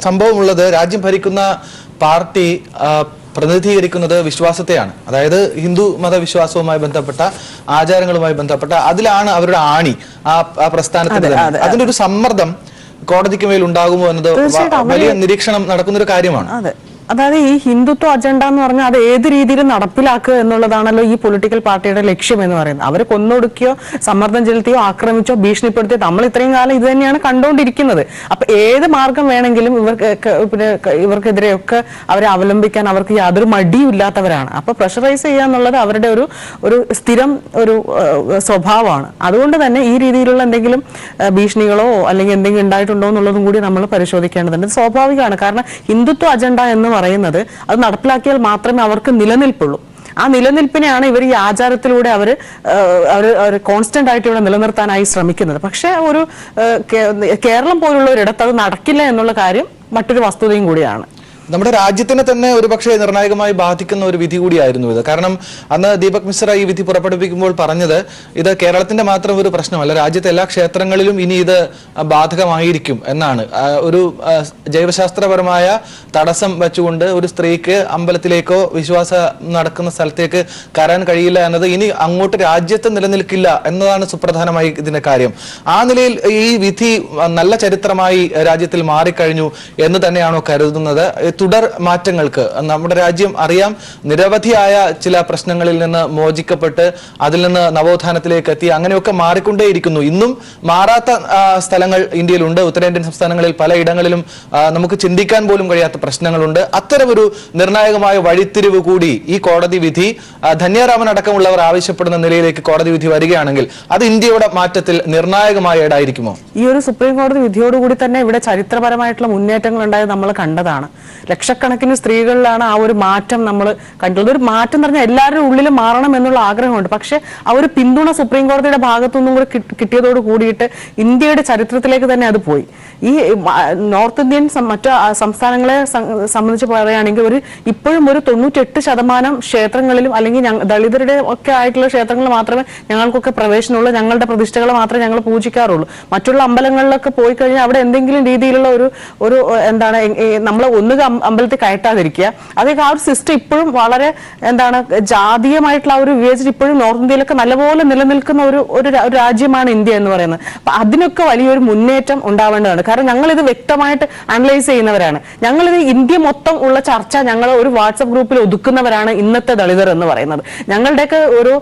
സംഭവമുള്ളത്. രാജ്യം ഭരിക്കുന്ന പാർട്ടി പ്രതിനിധീകരിക്കുന്നത് വിശ്വാസത്തെയാണ്. അതായത് ഹിന്ദു മതവിശ്വാസവുമായി ബന്ധപ്പെട്ട ആചാരങ്ങളുമായി ബന്ധപ്പെട്ട അതിലാണ് അവരുടെ ആണി ആ പ്രസ്ഥാനത്തിന്. അതിന്റെ ഒരു സമ്മർദ്ദം കോടതിക്ക് മേൽ ഉണ്ടാകുമോ എന്നത് വലിയ നിരീക്ഷണം നടക്കുന്ന ഒരു കാര്യമാണ്. അതായത് ഈ ഹിന്ദുത്വ അജണ്ട എന്ന് പറഞ്ഞാൽ അത് ഏത് രീതിയിൽ നടപ്പിലാക്കുക എന്നുള്ളതാണല്ലോ ഈ പൊളിറ്റിക്കൽ പാർട്ടിയുടെ ലക്ഷ്യം എന്ന് പറയുന്നത്. അവർ കൊന്നൊടുക്കിയോ സമ്മർദ്ദം ചെലുത്തിയോ ആക്രമിച്ചോ ഭീഷണിപ്പെടുത്തിയോ നമ്മൾ ഇത്രയും കാലം ഇത് തന്നെയാണ് കണ്ടുകൊണ്ടിരിക്കുന്നത്. അപ്പൊ ഏത് മാർഗം വേണമെങ്കിലും ഇവർക്കെതിരെയൊക്കെ അവരെ അവലംബിക്കാൻ അവർക്ക് യാതൊരു മടിയും ഇല്ലാത്തവരാണ്. അപ്പൊ പ്രഷറൈസ് ചെയ്യുക എന്നുള്ളത് അവരുടെ ഒരു സ്ഥിരം ഒരു സ്വഭാവമാണ്. അതുകൊണ്ട് തന്നെ ഈ രീതിയിലുള്ള എന്തെങ്കിലും ഭീഷണികളോ അല്ലെങ്കിൽ എന്തെങ്കിലും ഉണ്ടായിട്ടുണ്ടോ എന്നുള്ളതും കൂടി നമ്മൾ പരിശോധിക്കേണ്ടതുണ്ട്. സ്വാഭാവികമാണ്. കാരണം ഹിന്ദുത്വ അജണ്ട എന്ന് പറയുന്നത് അത് നടപ്പിലാക്കിയാൽ മാത്രമേ അവർക്ക് നിലനിൽപ്പുള്ളൂ. ആ നിലനിൽപ്പിനെയാണ് ഇവർ ഈ ആചാരത്തിലൂടെ അവർ കോൺസ്റ്റന്റ് ആയിട്ട് ഇവിടെ നിലനിർത്താനായി ശ്രമിക്കുന്നത്. പക്ഷെ കേരളം പോലുള്ള ഒരിടത്ത് അത് നടക്കില്ല എന്നുള്ള കാര്യം മറ്റൊരു വസ്തുതയും കൂടിയാണ്. നമ്മുടെ രാജ്യത്തിനെ തന്നെ ഒരുപക്ഷെ നിർണായകമായി ബാധിക്കുന്ന ഒരു വിധി കൂടിയായിരുന്നു ഇത്. കാരണം അന്ന് ദീപക് മിശ്ര ഈ വിധി പുറപ്പെടുവിക്കുമ്പോൾ പറഞ്ഞത് ഇത് കേരളത്തിന്റെ മാത്രം ഒരു പ്രശ്നമല്ല, രാജ്യത്തെ എല്ലാ ക്ഷേത്രങ്ങളിലും ഇനി ഇത് ബാധകമായിരിക്കും എന്നാണ്. ഒരു ജൈവശാസ്ത്രപരമായ തടസ്സം വെച്ചുകൊണ്ട് ഒരു സ്ത്രീക്ക് അമ്പലത്തിലേക്കോ വിശ്വാസം നടക്കുന്ന സ്ഥലത്തേക്ക് കയറാൻ കഴിയില്ല എന്നത് ഇനി അങ്ങോട്ട് രാജ്യത്ത് നിലനിൽക്കില്ല എന്നതാണ് സുപ്രധാനമായി ഇതിന്റെ കാര്യം. ആ നിലയിൽ ഈ വിധി നല്ല ചരിത്രമായി രാജ്യത്തിൽ മാറിക്കഴിഞ്ഞു എന്ന് തന്നെയാണോ കരുതുന്നത്? തുടർ മാറ്റങ്ങൾക്ക് നമ്മുടെ രാജ്യം അറിയാം, നിരവധിയായ ചില പ്രശ്നങ്ങളിൽ നിന്ന് മോചിക്കപ്പെട്ട് അതിൽ നിന്ന് നവോത്ഥാനത്തിലേക്ക് എത്തി അങ്ങനെയൊക്കെ മാറിക്കൊണ്ടേയിരിക്കുന്നു. ഇന്നും മാറാത്ത സ്ഥലങ്ങൾ ഇന്ത്യയിലുണ്ട്. ഉത്തരേന്ത്യൻ സംസ്ഥാനങ്ങളിൽ പലയിടങ്ങളിലും നമുക്ക് ചിന്തിക്കാൻ പോലും കഴിയാത്ത പ്രശ്നങ്ങളുണ്ട്. അത്തരമൊരു നിർണായകമായ വഴിത്തിരിവ് കൂടി ഈ കോടതി വിധി ധന്യരാമൻ അടക്കമുള്ളവർ ആവശ്യപ്പെടുന്ന നിലയിലേക്ക് കോടതി വിധി വരികയാണെങ്കിൽ അത് ഇന്ത്യയുടെ മാറ്റത്തിൽ നിർണായകമായ ഇടായിരിക്കുമോ? ഈ ഒരു സുപ്രീം കോടതി വിധിയോടുകൂടി തന്നെ ഇവിടെ ചരിത്രപരമായിട്ടുള്ള മുന്നേറ്റങ്ങൾ ഉണ്ടായത് നമ്മൾ കണ്ടതാണ്. ലക്ഷക്കണക്കിന് സ്ത്രീകളിലാണ് ആ ഒരു മാറ്റം നമ്മൾ കണ്ടുള്ളത്. ഒരു മാറ്റം എന്ന് പറഞ്ഞാൽ എല്ലാവരുടെ ഉള്ളിലും മാറണം എന്നുള്ള ആഗ്രഹമുണ്ട്. പക്ഷെ ആ ഒരു പിന്തുണ സുപ്രീം കോടതിയുടെ ഭാഗത്തുനിന്നും കൂടി കിട്ടിയതോട് കൂടിയിട്ട് ഇന്ത്യയുടെ ചരിത്രത്തിലേക്ക് തന്നെ അത് പോയി. ഈ നോർത്ത് ഇന്ത്യൻ മറ്റു സംസ്ഥാനങ്ങളെ സംബന്ധിച്ച് പറയുകയാണെങ്കിൽ ഇപ്പോഴും ഒരു 98% ക്ഷേത്രങ്ങളിലും അല്ലെങ്കിൽ ദളിതരുടെ ഒക്കെ ആയിട്ടുള്ള ക്ഷേത്രങ്ങളിൽ മാത്രമേ ഞങ്ങൾക്കൊക്കെ പ്രവേശനമുള്ളൂ. ഞങ്ങളുടെ പ്രതിഷ്ഠകൾ മാത്രമേ ഞങ്ങൾ പൂജിക്കാറുള്ളൂ. മറ്റുള്ള അമ്പലങ്ങളിലൊക്കെ പോയി കഴിഞ്ഞാൽ അവിടെ എന്തെങ്കിലും രീതിയിലുള്ള ഒരു എന്താണ് നമ്മൾ ഒന്നുക അമ്പലത്തിൽ കയറ്റാതിരിക്കുക. അതൊക്കെ ആ ഒരു സിസ്റ്റം ഇപ്പോഴും വളരെ എന്താണ് ജാതീയമായിട്ടുള്ള ആ ഒരു വിവേചനം ഇപ്പോഴും നോർത്ത് ഇന്ത്യയിലൊക്കെ നല്ലപോലെ നിലനിൽക്കുന്ന ഒരു രാജ്യമാണ് ഇന്ത്യ എന്ന് പറയുന്നത്. അപ്പൊ അതിനൊക്കെ വലിയൊരു മുന്നേറ്റം ഉണ്ടാവേണ്ടതാണ്. കാരണം ഞങ്ങൾ ഇത് വ്യക്തമായിട്ട് അനലൈസ് ചെയ്യുന്നവരാണ്. ഞങ്ങളിത് ഇന്ത്യ മൊത്തം ഉള്ള ചർച്ച ഞങ്ങൾ ഒരു വാട്സപ്പ് ഗ്രൂപ്പിൽ ഒതുക്കുന്നവരാണ് ഇന്നത്തെ ദളിതർ എന്ന് പറയുന്നത്. ഞങ്ങളുടെയൊക്കെ ഒരു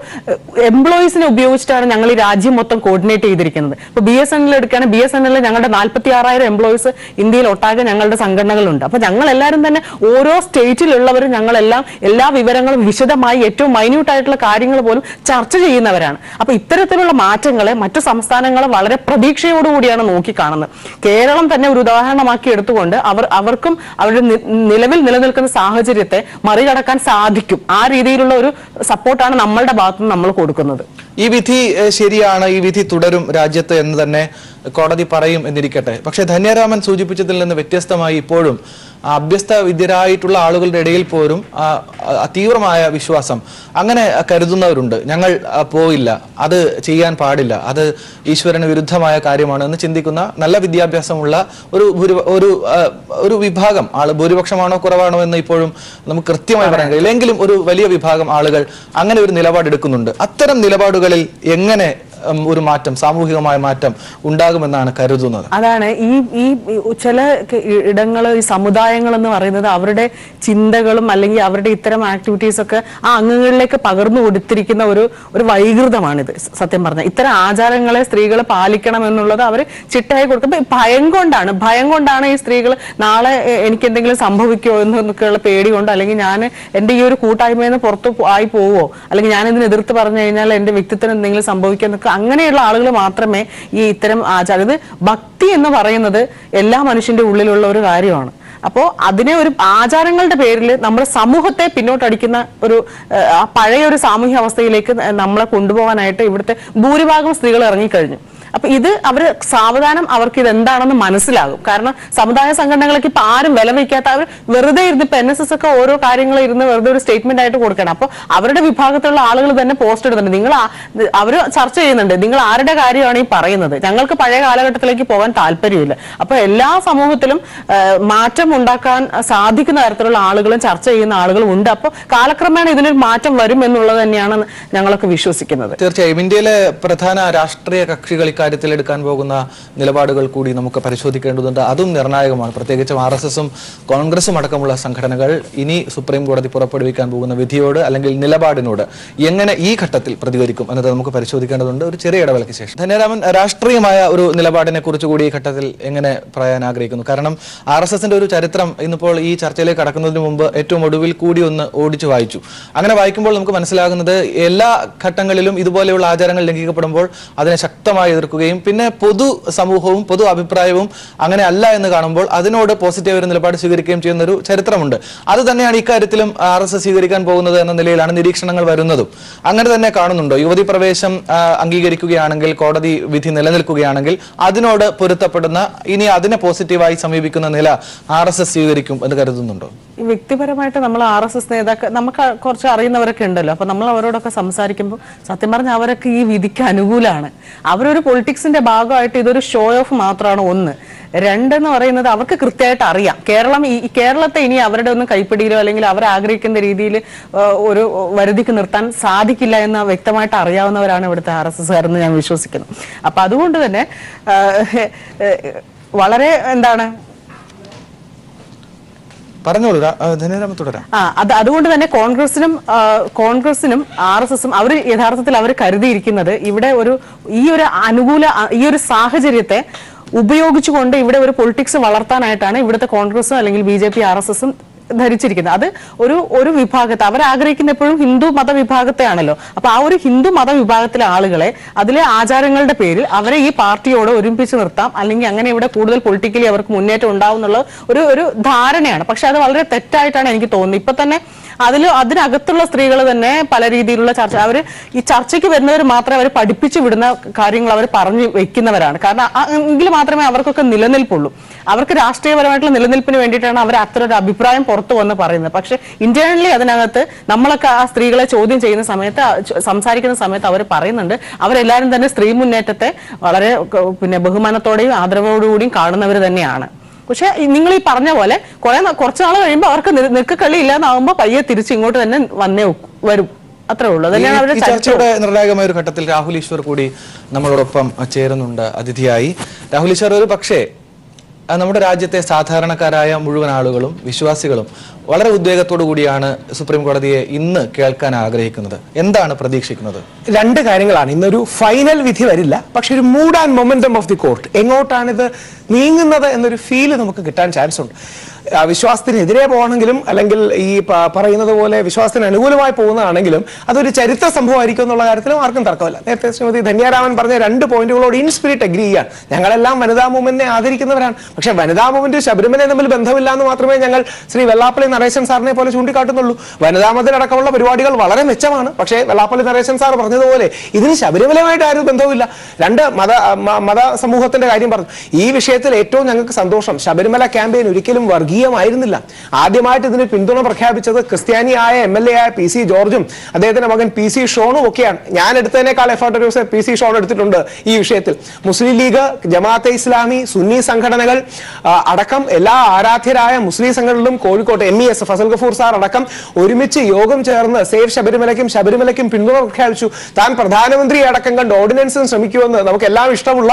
എംപ്ലോയീസിനെ ഉപയോഗിച്ചിട്ടാണ് ഞങ്ങൾ ഈ രാജ്യം മൊത്തം കോർഡിനേറ്റ് ചെയ്തിരിക്കുന്നത്. ഇപ്പൊ BSNL എടുക്കുകയാണെങ്കിൽ BSNL ഞങ്ങളുടെ 46,000 എംപ്ലോയീസ് ഇന്ത്യയിൽ ഒട്ടാകെ ഞങ്ങളുടെ സംഘടനകളുണ്ട്. അപ്പൊ ഞങ്ങൾ എല്ലാവരും തന്നെ ഓരോ സ്റ്റേറ്റിലുള്ളവരും ഞങ്ങളെല്ലാം എല്ലാ വിവരങ്ങളും വിശദമായി ഏറ്റവും മൈന്യൂട്ട് ആയിട്ടുള്ള കാര്യങ്ങൾ പോലും ചർച്ച ചെയ്യുന്നവരാണ്. അപ്പൊ ഇത്തരത്തിലുള്ള മാറ്റങ്ങളെ മറ്റു സംസ്ഥാനങ്ങളെ വളരെ പ്രതീക്ഷയോടുകൂടിയാണ് നോക്കിക്കാണുന്നത്. കേരളം തന്നെ ഒരു ഉദാഹരണമാക്കി എടുത്തുകൊണ്ട് അവർക്കും അവരുടെ നിലവിൽ നിലനിൽക്കുന്ന സാഹചര്യത്തെ മറികടക്കാൻ സാധിക്കും. ആ രീതിയിലുള്ള ഒരു സപ്പോർട്ടാണ് നമ്മളുടെ ഭാഗത്തുനിന്ന് നമ്മൾ കൊടുക്കുന്നത്. ഈ വിധി ശരിയാണ്, ഈ വിധി തുടരും രാജ്യത്ത് എന്ന് തന്നെ കോടതി പറയും എന്നിരിക്കട്ടെ. പക്ഷെ ധന്യരാമൻ സൂചിപ്പിച്ചതിൽ നിന്ന് വ്യത്യസ്തമായി ഇപ്പോഴും അഭ്യസ്ത വിദ്യരായിട്ടുള്ള ആളുകളുടെ ഇടയിൽ പോലും തീവ്രമായ വിശ്വാസം അങ്ങനെ കരുതുന്നവരുണ്ട്. ഞങ്ങൾ പോയില്ല, അത് ചെയ്യാൻ പാടില്ല, അത് ഈശ്വരന് വിരുദ്ധമായ കാര്യമാണ് എന്ന് ചിന്തിക്കുന്ന നല്ല വിദ്യാഭ്യാസമുള്ള ഒരു വിഭാഗം ആൾ, ഭൂരിപക്ഷമാണോ കുറവാണോ എന്ന് ഇപ്പോഴും നമുക്ക് കൃത്യമായി പറയാൻ കഴിയില്ല. എങ്കിലും ഒരു വലിയ വിഭാഗം ആളുകൾ അങ്ങനെ ഒരു നിലപാടെടുക്കുന്നുണ്ട്. അത്തരം നിലപാടുകളിൽ എങ്ങനെ ഒരു മാറ്റം, സാമൂഹികമായ മാറ്റം ഉണ്ടാകുമെന്നാണ് കരുതുന്നത്? അതാണ് ഈ ചില ഇടങ്ങൾ, ഈ സമുദായങ്ങൾ എന്ന് പറയുന്നത് അവരുടെ ചിന്തകളും അല്ലെങ്കിൽ അവരുടെ ഇത്തരം ആക്ടിവിറ്റീസ് ഒക്കെ ആ അംഗങ്ങളിലേക്ക് പകർന്നു കൊടുത്തിരിക്കുന്ന ഒരു വൈകൃതമാണിത്. സത്യം പറഞ്ഞാൽ ഇത്തരം ആചാരങ്ങളെ സ്ത്രീകൾ പാലിക്കണം എന്നുള്ളത് അവർ ചിട്ടയായി കൊടുക്കുമ്പോൾ ഭയം കൊണ്ടാണ് ഈ സ്ത്രീകൾ നാളെ എനിക്ക് എന്തെങ്കിലും സംഭവിക്കുമോ എന്നൊക്കെയുള്ള പേടി കൊണ്ട്, അല്ലെങ്കിൽ ഞാൻ എൻ്റെ ഈ ഒരു കൂട്ടായ്മയിൽ നിന്ന് പുറത്തു ആയി പോവോ, അല്ലെങ്കിൽ ഞാൻ ഇതിന് എതിർത്ത് പറഞ്ഞു കഴിഞ്ഞാൽ എൻ്റെ വ്യക്തിത്വം എന്തെങ്കിലും സംഭവിക്കുക എന്നൊക്കെ അങ്ങനെയുള്ള ആളുകൾ മാത്രമേ ഈ ഇത്തരം ആചാരം, ഇത് ഭക്തി എന്ന് പറയുന്നത് എല്ലാ മനുഷ്യന്റെ ഉള്ളിലുള്ള ഒരു കാര്യമാണ്. അപ്പോൾ അതിനെ ഒരു ആചാരങ്ങളുടെ പേരിൽ നമ്മുടെ സമൂഹത്തെ പിന്നോട്ടടിക്കുന്ന ഒരു പഴയ ഒരു സാമൂഹ്യ അവസ്ഥയിലേക്ക് നമ്മളെ കൊണ്ടുപോകാനായിട്ട് ഇവിടുത്തെ ഭൂരിഭാഗം സ്ത്രീകൾ ഇറങ്ങിക്കഴിഞ്ഞു. അപ്പൊ ഇത് അവര് സാവധാനം അവർക്ക് ഇത് എന്താണെന്ന് മനസ്സിലാകും. കാരണം സമുദായ സംഘടനകളൊക്കെ ഇപ്പൊ ആരും വില വയ്ക്കാത്ത, അവർ വെറുതെ ഇരുന്ന് ഇപ്പൊ NSS ഒക്കെ ഓരോ കാര്യങ്ങൾ ഇരുന്ന് വെറുതെ ഒരു സ്റ്റേറ്റ്മെന്റ് ആയിട്ട് കൊടുക്കണം. അപ്പൊ അവരുടെ വിഭാഗത്തിലുള്ള ആളുകൾ തന്നെ പോസ്റ്റ് ഇടുന്നുണ്ട്, അവര് ചർച്ച ചെയ്യുന്നുണ്ട്, നിങ്ങൾ ആരുടെ കാര്യമാണ് ഈ പറയുന്നത്, ഞങ്ങൾക്ക് പഴയ കാലഘട്ടത്തിലേക്ക് പോകാൻ താല്പര്യമില്ല. അപ്പൊ എല്ലാ സമൂഹത്തിലും മാറ്റം ഉണ്ടാക്കാൻ സാധിക്കുന്ന തരത്തിലുള്ള ആളുകളും ചർച്ച ചെയ്യുന്ന ആളുകളും ഉണ്ട്. അപ്പൊ കാലക്രമേണ ഇതിനൊരു മാറ്റം വരും എന്നുള്ളത് തന്നെയാണ് ഞങ്ങളൊക്കെ വിശ്വസിക്കുന്നത്. തീർച്ചയായും ഇന്ത്യയിലെ പ്രധാന രാഷ്ട്രീയ കക്ഷികൾ കാര്യത്തിൽ എടുക്കാൻ പോകുന്ന നിലപാടുകൾ കൂടി നമുക്ക് പരിശോധിക്കേണ്ടതുണ്ട്. അതും നിർണായകമാണ്. പ്രത്യേകിച്ചും RSSും കോൺഗ്രസും അടക്കമുള്ള സംഘടനകൾ ഇനി സുപ്രീം കോടതി പുറപ്പെടുവിക്കാൻ പോകുന്ന വിധിയോട് അല്ലെങ്കിൽ നിലപാടിനോട് എങ്ങനെ ഈ ഘട്ടത്തിൽ പ്രതികരിക്കും എന്നത് നമുക്ക് പരിശോധിക്കേണ്ടതുണ്ട്. ഒരു ചെറിയ ഇടവേളയ്ക്ക് ശേഷം ധന്യരാമൻ, രാഷ്ട്രീയമായ ഒരു നിലപാടിനെ കുറിച്ച് കൂടി ഈ ഘട്ടത്തിൽ എങ്ങനെ പറയാൻ ആഗ്രഹിക്കുന്നു? കാരണം RSSന്റെ ഒരു ചരിത്രം ഇന്നിപ്പോൾ ഈ ചർച്ചയിലേക്ക് കടക്കുന്നതിന് മുമ്പ് ഏറ്റവും ഒടുവിൽ കൂടി ഒന്ന് ഓടിച്ചു വായിച്ചു. അങ്ങനെ വായിക്കുമ്പോൾ നമുക്ക് മനസ്സിലാകുന്നത് എല്ലാ ഘട്ടങ്ങളിലും ഇതുപോലെയുള്ള ആചാരങ്ങൾ ലംഘിക്കപ്പെടുമ്പോൾ അതിനെ ശക്തമായി എതിർക്കുകയും നിൽക്കുകയും പിന്നെ പൊതു സമൂഹവും പൊതു അഭിപ്രായവും അങ്ങനെ അല്ല എന്ന് കാണുമ്പോൾ അതിനോട് പോസിറ്റീവ് ഒരു നിലപാട് സ്വീകരിക്കുകയും ചെയ്യുന്ന ഒരു ചരിത്രമുണ്ട്. അത് തന്നെയാണ് ഇക്കാര്യത്തിലും RSS സ്വീകരിക്കാൻ പോകുന്നത് എന്ന നിലയിലാണ് നിരീക്ഷണങ്ങൾ വരുന്നതും. അങ്ങനെ തന്നെ കാണുന്നുണ്ടോ? യുവതി പ്രവേശം അംഗീകരിക്കുകയാണെങ്കിൽ, കോടതി വിധി നിലനിൽക്കുകയാണെങ്കിൽ അതിനോട് പൊരുത്തപ്പെടുന്ന, ഇനി അതിനെ പോസിറ്റീവായി സമീപിക്കുന്ന നില RSS സ്വീകരിക്കും എന്ന് കരുതുന്നുണ്ടോ? വ്യക്തിപരമായിട്ട് നമ്മൾ RSS നേതാക്കൾ നമുക്ക് കുറച്ച് അറിയുന്നവരൊക്കെ ഉണ്ടല്ലോ. അപ്പൊ നമ്മൾ അവരോടൊക്കെ സംസാരിക്കുമ്പോൾ സത്യം പറഞ്ഞാൽ അവരൊക്കെ ഈ വിധിക്ക് അനുകൂലമാണ്. അവരൊരു പൊളിറ്റിക്സിന്റെ ഭാഗമായിട്ട് ഇതൊരു ഷോ ഓഫ് മാത്രമാണ്. ഒന്ന്. രണ്ടെന്ന് പറയുന്നത് അവർക്ക് കൃത്യമായിട്ട് അറിയാം കേരളത്തെ ഇനി അവരുടെ ഒന്നും കൈപ്പിടിയിലോ അല്ലെങ്കിൽ അവർ ആഗ്രഹിക്കുന്ന രീതിയിൽ ഒരു വരുതിക്ക് നിർത്താൻ സാധിക്കില്ല എന്ന് വ്യക്തമായിട്ട് അറിയാവുന്നവരാണ് ഇവിടുത്തെ RSSകാരെന്ന് ഞാൻ വിശ്വസിക്കുന്നു. അപ്പൊ അതുകൊണ്ട് തന്നെ വളരെ എന്താണ് പറഞ്ഞോളൂ. അതുകൊണ്ട് തന്നെ കോൺഗ്രസിനും RSSും അവർ യഥാർത്ഥത്തിൽ അവർ കരുതിയിരിക്കുന്നത് ഇവിടെ ഈ ഒരു സാഹചര്യത്തെ ഉപയോഗിച്ചുകൊണ്ട് ഇവിടെ ഒരു പൊളിറ്റിക്സ് വളർത്താനായിട്ടാണ് ഇവിടുത്തെ കോൺഗ്രസും അല്ലെങ്കിൽ BJP RSSും ധരിച്ചിരിക്കുന്നത്. അത് ഒരു വിഭാഗത്തെ അവരാഗ്രഹിക്കുന്ന എപ്പോഴും ഹിന്ദു മതവിഭാഗത്തെയാണല്ലോ. അപ്പൊ ആ ഒരു ഹിന്ദു മതവിഭാഗത്തിലെ ആളുകളെ അതിലെ ആചാരങ്ങളുടെ പേരിൽ അവരെ ഈ പാർട്ടിയോട് ഒരുമിപ്പിച്ച് നിർത്താം, അല്ലെങ്കിൽ അങ്ങനെ ഇവിടെ കൂടുതൽ പൊളിറ്റിക്കലി അവർക്ക് മുന്നേറ്റം ഉണ്ടാവും എന്നുള്ള ഒരു ധാരണയാണ്. പക്ഷെ അത് വളരെ തെറ്റായിട്ടാണ് എനിക്ക് തോന്നുന്നത്. ഇപ്പൊ തന്നെ അതിനകത്തുള്ള സ്ത്രീകൾ തന്നെ പല രീതിയിലുള്ള ചർച്ച, അവർ ഈ ചർച്ചയ്ക്ക് വരുന്നവർ മാത്രമേ അവർ പഠിപ്പിച്ചു വിടുന്ന കാര്യങ്ങൾ അവർ പറഞ്ഞു വെക്കുന്നവരാണ്. കാരണം എങ്കിൽ മാത്രമേ അവർക്കൊക്കെ നിലനിൽപ്പുള്ളൂ. അവർക്ക് രാഷ്ട്രീയപരമായിട്ടുള്ള നിലനിൽപ്പിന് വേണ്ടിയിട്ടാണ് അവർ അത്തരൊരു അഭിപ്രായം പുറത്തു വന്ന് പറയുന്നത്. പക്ഷെ ഇന്റേണലി അതിനകത്ത് നമ്മളൊക്കെ ആ സ്ത്രീകളെ ചോദ്യം ചെയ്യുന്ന സമയത്ത്, സംസാരിക്കുന്ന സമയത്ത് അവർ പറയുന്നുണ്ട് അവരെല്ലാവരും തന്നെ സ്ത്രീ മുന്നേറ്റത്തെ വളരെ ബഹുമാനത്തോടെയും ആദരവോടുകൂടിയും കാണുന്നവർ തന്നെയാണ്. പക്ഷെ നിങ്ങൾ ഈ പറഞ്ഞ പോലെ കുറച്ച് നാൾ കഴിയുമ്പോൾ അവർക്ക് നിൽക്കക്കളി ഇല്ലാന്നാവുമ്പോൾ പയ്യെ തിരിച്ച് ഇങ്ങോട്ട് തന്നെ വരും. അത്രേ ഉള്ളൂ. ഈ ചർച്ചയുടെ നിർണായകമായ ഒരു ഘട്ടത്തിൽ രാഹുൽ ഈശ്വർ കൂടി നമ്മളോടൊപ്പം ചേരുന്നുണ്ട് അതിഥിയായി. രാഹുൽ ഈശ്വർ, ഒരു പക്ഷേ നമ്മുടെ രാജ്യത്തെ സാധാരണക്കാരായ മുഴുവൻ ആളുകളും വിശ്വാസികളും വളരെ ഉദ്വേഗത്തോടു കൂടിയാണ് സുപ്രീം കോടതിയെ ഇന്ന് കേൾക്കാൻ ആഗ്രഹിക്കുന്നത്. എന്താണ് പ്രതീക്ഷിക്കുന്നത്? രണ്ട് കാര്യങ്ങളാണ്. ഇന്നൊരു ഫൈനൽ വിധി വരില്ല, പക്ഷെ ഒരു mood and momentum of the court, എങ്ങോട്ടാണിത് നീങ്ങുന്നത് എന്നൊരു ഫീല് നമുക്ക് കിട്ടാൻ ചാൻസ് ഉണ്ട്. വിശ്വാസത്തിനെതിരെ പോകണമെങ്കിലും അല്ലെങ്കിൽ ഈ പറയുന്നത് പോലെ വിശ്വാസത്തിന് അനുകൂലമായി പോകുന്നതാണെങ്കിലും അതൊരു ചരിത്ര സംഭവമായിരിക്കും എന്നുള്ള കാര്യത്തിലും ആർക്കും തർക്കമില്ല. നേരത്തെ ശ്രീമതി ധന്യാരാമൻ പറഞ്ഞ 2 പോയിന്റുകളോട് ഇൻ സ്പിരിറ്റ് അഗ്രി ചെയ്യാൻ. ഞങ്ങളെല്ലാം വനിതാ മൂവ്മെന്റിനെ ആദരിക്കുന്നവരാണ്. പക്ഷെ വനിതാ മൂവ്മെന്റ് ശബരിമലയും തമ്മിൽ ബന്ധമില്ല എന്ന് മാത്രമേ ഞങ്ങൾ ശ്രീ വെള്ളാപ്പള്ളി നടേശൻ സാറിനെ പോലെ ചൂണ്ടിക്കാട്ടുന്നുള്ളൂ. വനിതാ മതിലടക്കമുള്ള പരിപാടികൾ വളരെ മെച്ചമാണ്. പക്ഷേ വെള്ളാപ്പള്ളി നടേശൻ സാർ പറഞ്ഞതുപോലെ ഇതിന് ശബരിമലയുമായിട്ട് ആരും ബന്ധവുമില്ല. 2 മത സമൂഹത്തിന്റെ കാര്യം പറഞ്ഞു. ഈ വിഷയത്തിൽ ഏറ്റവും ഞങ്ങൾക്ക് സന്തോഷം, ശബരിമല ക്യാമ്പയിൻ ഒരിക്കലും വർഗീയമായിരുന്നില്ല. ആദ്യമായിട്ട് ഇതിന് പിന്തുണ പ്രഖ്യാപിച്ചത് ക്രിസ്ത്യാനിയായ MLA ആയ PC ജോർജും അദ്ദേഹത്തിന്റെ മകൻ PC ഷോണും ഒക്കെയാണ്. ഞാൻ എടുത്തതിനേക്കാൾ എഫേർട്ട് ഒരു PC ഷോൺ എടുത്തിട്ടുണ്ട് ഈ വിഷയത്തിൽ. മുസ്ലിം ലീഗ്, ജമാഅത്തെ ഇസ്ലാമി, സുന്നി സംഘടനകൾ അടക്കം എല്ലാ ആരാധ്യരായ മുസ്ലിം സംഘടനകളും കോഴിക്കോട്ട് MES ഫസൽ ഗഫൂർ സാർ അടക്കം ഒരുമിച്ച് യോഗം ചേർന്ന് സേഫ് ശബരിമലയ്ക്കും പിന്തുണ പ്രഖ്യാപിച്ചു. താൻ പ്രധാനമന്ത്രി അടക്കം കണ്ട് ഓർഡിനൻസിന് ശ്രമിക്കുമെന്ന് നമുക്ക് എല്ലാം ഇഷ്ടമുള്ള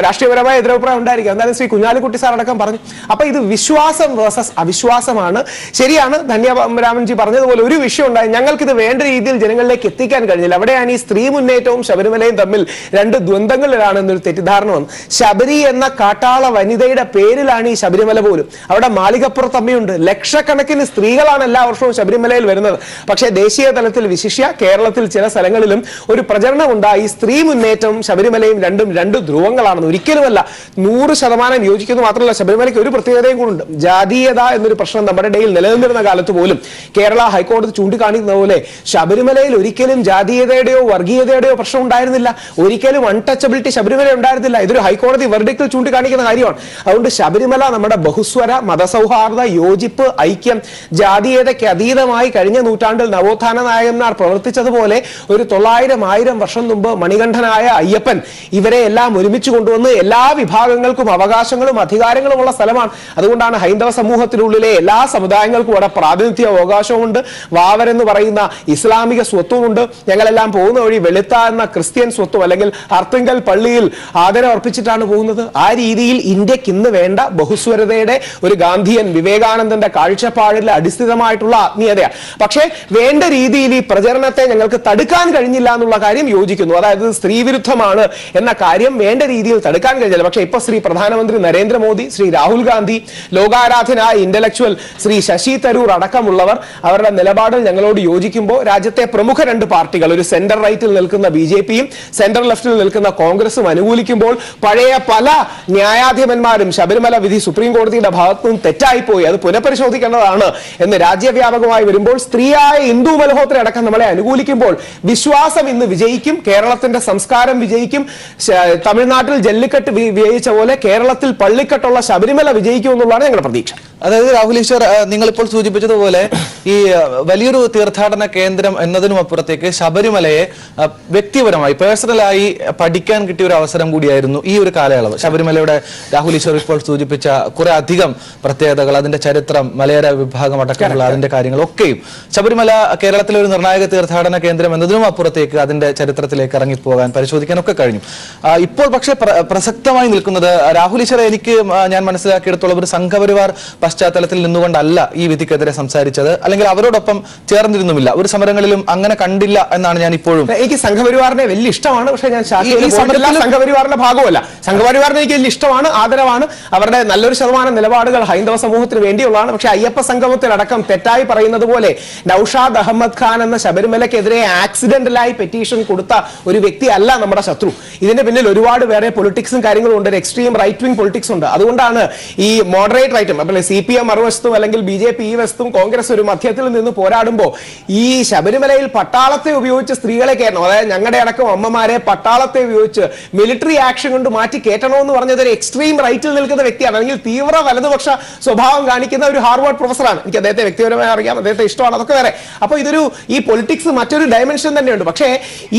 രാഷ്ട്രീയപരമായ എതിരഭിപ്രായം ഉണ്ടായിരിക്കും. എന്നാലും ശ്രീ കുഞ്ഞാലിക്കുട്ടി സാർ അടക്കം പറഞ്ഞു. അപ്പൊ ഇത് വിശ്വാസം വേഴ്സസ് അവിശ്വാസമാണ്. ശരിയാണ് ധന്യരാമൻജി പറഞ്ഞതുപോലെ ഒരു വിഷയം ഉണ്ടായി, ഞങ്ങൾക്കിത് വേണ്ട രീതിയിൽ ജനങ്ങളിലേക്ക് എത്തിക്കാൻ കഴിഞ്ഞില്ല. അവിടെയാണ് ഈ സ്ത്രീ മുന്നേറ്റവും ശബരിമലയും തമ്മിൽ 2 ദ്വന്ദ്ങ്ങളിലാണ് എന്നൊരു തെറ്റിദ്ധാരണ വന്നു. ശബരി എന്ന കാട്ടാള വനിതയുടെ പേരിലാണ് ഈ ശബരിമല പോലും. അവിടെ മാളികപ്പുറത്ത് അമ്മയുണ്ട്. ലക്ഷക്കണക്കിന് സ്ത്രീകളാണ് എല്ലാ വർഷവും ശബരിമലയിൽ വരുന്നത്. പക്ഷേ ദേശീയ തലത്തിൽ വിശിഷ്യ കേരളത്തിൽ ചില സ്ഥലങ്ങളിലും ഒരു പ്രചരണം ഉണ്ടായി സ്ത്രീ മുന്നേറ്റവും ശബരിമലയും രണ്ടും 2 ധ്രുവങ്ങളാണെന്ന്. ഒരിക്കലുമല്ല. 100% യോജിക്കുന്നു. മാത്രമല്ല ശബരിമലയ്ക്ക് ഒരു പ്രത്യേകതയും കൂടുണ്ട്. ജാതീയത എന്നൊരു പ്രശ്നം നമ്മുടെ ഇടയിൽ നിലനിന്നിരുന്ന കാലത്ത് പോലും കേരള ഹൈക്കോടതി ചൂണ്ടിക്കാണിക്കുന്ന പോലെ ശബരിമലയിൽ ഒരിക്കലും ജാതീയതയുടെയോ വർഗീയതയുടെയോ പ്രശ്നം ഉണ്ടായിരുന്നില്ല. ഒരിക്കലും അൺടച്ചബിലിറ്റി ശബരിമല ഉണ്ടായിരുന്നില്ല. ഇതൊരു ഹൈക്കോടതി വെർഡിക്റ്റിൽ ചൂണ്ടിക്കാണിക്കുന്ന കാര്യമാണ്. അതുകൊണ്ട് ശബരിമല നമ്മുടെ ബഹുസ്വര മതസൗഹാർദ്ദ യോജിപ്പ് ഐക്യം ജാതീയതയ്ക്ക് അതീതമായി കഴിഞ്ഞ നൂറ്റാണ്ടിൽ നവോത്ഥാന നായകന്മാർ പ്രവർത്തിച്ചതുപോലെ ഒരു 900-1000 വർഷം മുമ്പ് മണികണ്ഠനായ അയ്യപ്പൻ ഇവരെ എല്ലാം ഒരുമിച്ച് കൊണ്ടുവന്ന് എല്ലാ വിഭാഗങ്ങൾക്കും അവകാശങ്ങളും അധികാരങ്ങളുമുള്ള സ്ഥലമാണ്. അതുകൊണ്ടാണ് ഹൈന്ദവ സമൂഹത്തിനുള്ളിലെ എല്ലാ സമുദായങ്ങൾക്കും അവിടെ പ്രാതിനിധ്യ അവകാശമുണ്ട്. വാവർ എന്ന് പറയുന്ന ഇസ്ലാമിക സ്വത്തുമുണ്ട്. ഞങ്ങളെല്ലാം പോകുന്ന വഴി വെളുത്ത എന്ന ക്രിസ്ത്യൻ സ്വത്തും അല്ലെങ്കിൽ അർത്തിങ്കൽ പള്ളിയിൽ ആദരം അർപ്പിച്ചിട്ടാണ് പോകുന്നത്. ആ രീതിയിൽ ഇന്ത്യക്ക് ഇന്ന് വേണ്ട ബഹുസ്വരതയുടെ ഒരു ഗാന്ധിയൻ വിവേകാനന്ദന്റെ കാഴ്ചപ്പാടിൽ അടിസ്ഥിതമായിട്ടുള്ള ആത്മീയതയാണ്. പക്ഷേ വേണ്ട രീതിയിൽ ഈ പ്രചരണത്തെ ഞങ്ങൾക്ക് തടുക്കാൻ കഴിഞ്ഞില്ല എന്നുള്ള കാര്യം യോജിക്കുന്നു. അതായത് സ്ത്രീ വിരുദ്ധമാണ് എന്ന കാര്യം വേണ്ട രീതിയിൽ തടുക്കാൻ കഴിഞ്ഞില്ല. പക്ഷേ ഇപ്പൊ ശ്രീ പ്രധാനമന്ത്രി നരേന്ദ്രമോദി, ശ്രീ രാഹുൽ ഗാന്ധി, ലോകാരാധ്യ ആരാധനായ ഇന്റലക്ച്വൽ ശ്രീ ശശി തരൂർ അടക്കമുള്ളവർ അവരുടെ നിലപാടിൽ ഞങ്ങളോട് യോജിക്കുമ്പോൾ രാജ്യത്തെ പ്രമുഖ രണ്ട് പാർട്ടികൾ, ഒരു സെന്റർ റൈറ്റിൽ നിൽക്കുന്ന BJPയും സെന്റർ ലെഫ്റ്റിൽ നിൽക്കുന്ന കോൺഗ്രസും അനുകൂലിക്കുമ്പോൾ പഴയ പല ന്യായാധിപന്മാരും ശബരിമല വിധി സുപ്രീം കോടതിയുടെ ഭാഗത്തു നിന്നും തെറ്റായിപ്പോയി, അത് പുനഃപരിശോധിക്കേണ്ടതാണ് എന്ന് രാജ്യവ്യാപകമായി വരുമ്പോൾ, സ്ത്രീയായ ഇന്ദു മൽഹോത്ര അടക്കം നമ്മളെ അനുകൂലിക്കുമ്പോൾ വിശ്വാസം ഇന്ന് വിജയിക്കും. കേരളത്തിന്റെ സംസ്കാരം വിജയിക്കും. തമിഴ്നാട്ടിൽ ജല്ലിക്കെട്ട് വിജയിച്ച പോലെ കേരളത്തിൽ പള്ളിക്കെട്ടുള്ള ശബരിമല വിജയിക്കും എന്നുള്ളതാണ് ഞങ്ങളുടെ പ്രതീക്ഷ. അതായത് രാഹുൽ ഈശ്വർ, നിങ്ങളിപ്പോൾ സൂചിപ്പിച്ചതുപോലെ ഈ വലിയൊരു തീർത്ഥാടന കേന്ദ്രം എന്നതിനും അപ്പുറത്തേക്ക് ശബരിമലയെ വ്യക്തിപരമായി പേഴ്സണലായി പഠിക്കാൻ കിട്ടിയ ഒരു അവസരം കൂടിയായിരുന്നു ഈ ഒരു കാലയളവ്. ശബരിമലയുടെ രാഹുൽ ഈശ്വർ ഇപ്പോൾ സൂചിപ്പിച്ച കുറെ അധികം പ്രത്യേകതകൾ, അതിന്റെ ചരിത്രം, മലയോര വിഭാഗം അടക്കമുള്ള അതിന്റെ കാര്യങ്ങളൊക്കെയും ശബരിമല കേരളത്തിലെ ഒരു നിർണായക തീർത്ഥാടന കേന്ദ്രം എന്നതിനും അപ്പുറത്തേക്ക് അതിന്റെ ചരിത്രത്തിലേക്ക് ഇറങ്ങിപ്പോകാൻ പരിശോധിക്കാനൊക്കെ കഴിഞ്ഞു. ഇപ്പോൾ പക്ഷേ പ്രസക്തമായി നിൽക്കുന്നത് രാഹുൽ ഈശ്വർ, എനിക്ക് ഞാൻ മനസ്സിലാക്കിയെടുത്തോളം ഒരു സംഘപരിവാർ പശ്ചാത്തലത്തിൽ നിന്നുകൊണ്ടല്ല ഈ വിധിക്കെതിരെ സംസാരിച്ചത്, അല്ലെങ്കിൽ അവരോടൊപ്പം ചേർന്നിരുന്നുമില്ല, ഒരു സമരങ്ങളിലും അങ്ങനെ കണ്ടില്ല എന്നാണ് ഞാൻ ഇപ്പോഴും. എനിക്ക് സംഘപരിവാറിനെ വലിയ ഇഷ്ടമാണ്, പക്ഷേ ഞാൻ സംഘപരിവാറിന്റെ ഭാഗമല്ല. സംഘപരിവാറിനെ എനിക്ക് വലിയ ഇഷ്ടമാണ്, ആദരവാണ്. അവരുടെ നല്ലൊരു ശതമാനം നിലപാടുകൾ ഹൈന്ദവ സമൂഹത്തിന് വേണ്ടിയുള്ളതാണ്. പക്ഷേ അയ്യപ്പ സംഗമത്തിലടക്കം തെറ്റായി പറയുന്നത് പോലെ നൌഷാദ് അഹമ്മദ് ഖാൻ എന്ന ശബരിമലക്കെതിരെ ആക്സിഡന്റലായി പെറ്റീഷൻ കൊടുത്ത ഒരു വ്യക്തി അല്ല നമ്മുടെ ശത്രു. ഇതിന്റെ പിന്നിൽ ഒരുപാട് വേറെ പൊളിറ്റിക്സും കാര്യങ്ങളും ഉണ്ട്, എക്സ്ട്രീം റൈറ്റ് വിംഗ് പൊളിറ്റിക്സ് ഉണ്ട്. അതുകൊണ്ടാണ് ഈ മോഡറേറ്റ് റൈറ്റും CPM മറുവശത്തും അല്ലെങ്കിൽ BJP ഈ വശത്തും കോൺഗ്രസ് ഒരു മധ്യത്തിൽ നിന്ന് പോരാടുമ്പോൾ ഈ ശബരിമലയിൽ പട്ടാളത്തെ ഉപയോഗിച്ച് സ്ത്രീകളെ കയറ്റണം, അതായത് ഞങ്ങളുടെ അടക്കം അമ്മമാരെ പട്ടാളത്തെ ഉപയോഗിച്ച് മിലിറ്ററി ആക്ഷൻ കൊണ്ട് മാറ്റി കയറ്റണമെന്ന് പറഞ്ഞത് ഒരു എക്സ്ട്രീം റൈറ്റിൽ നിൽക്കുന്ന വ്യക്തിയാണ്, അല്ലെങ്കിൽ തീവ്ര വലതുപക്ഷ സ്വഭാവം കാണിക്കുന്ന ഒരു ഹാർവാർഡ് പ്രൊഫസറാണ്. എനിക്ക് അദ്ദേഹത്തെ വ്യക്തിപരമായി അറിയാം, അദ്ദേഹത്തെ ഇഷ്ടമാണ്, അതൊക്കെ വേറെ. അപ്പോൾ ഈ പൊളിറ്റിക്സ് മറ്റൊരു ഡയമെൻഷൻ തന്നെയുണ്ട്. പക്ഷേ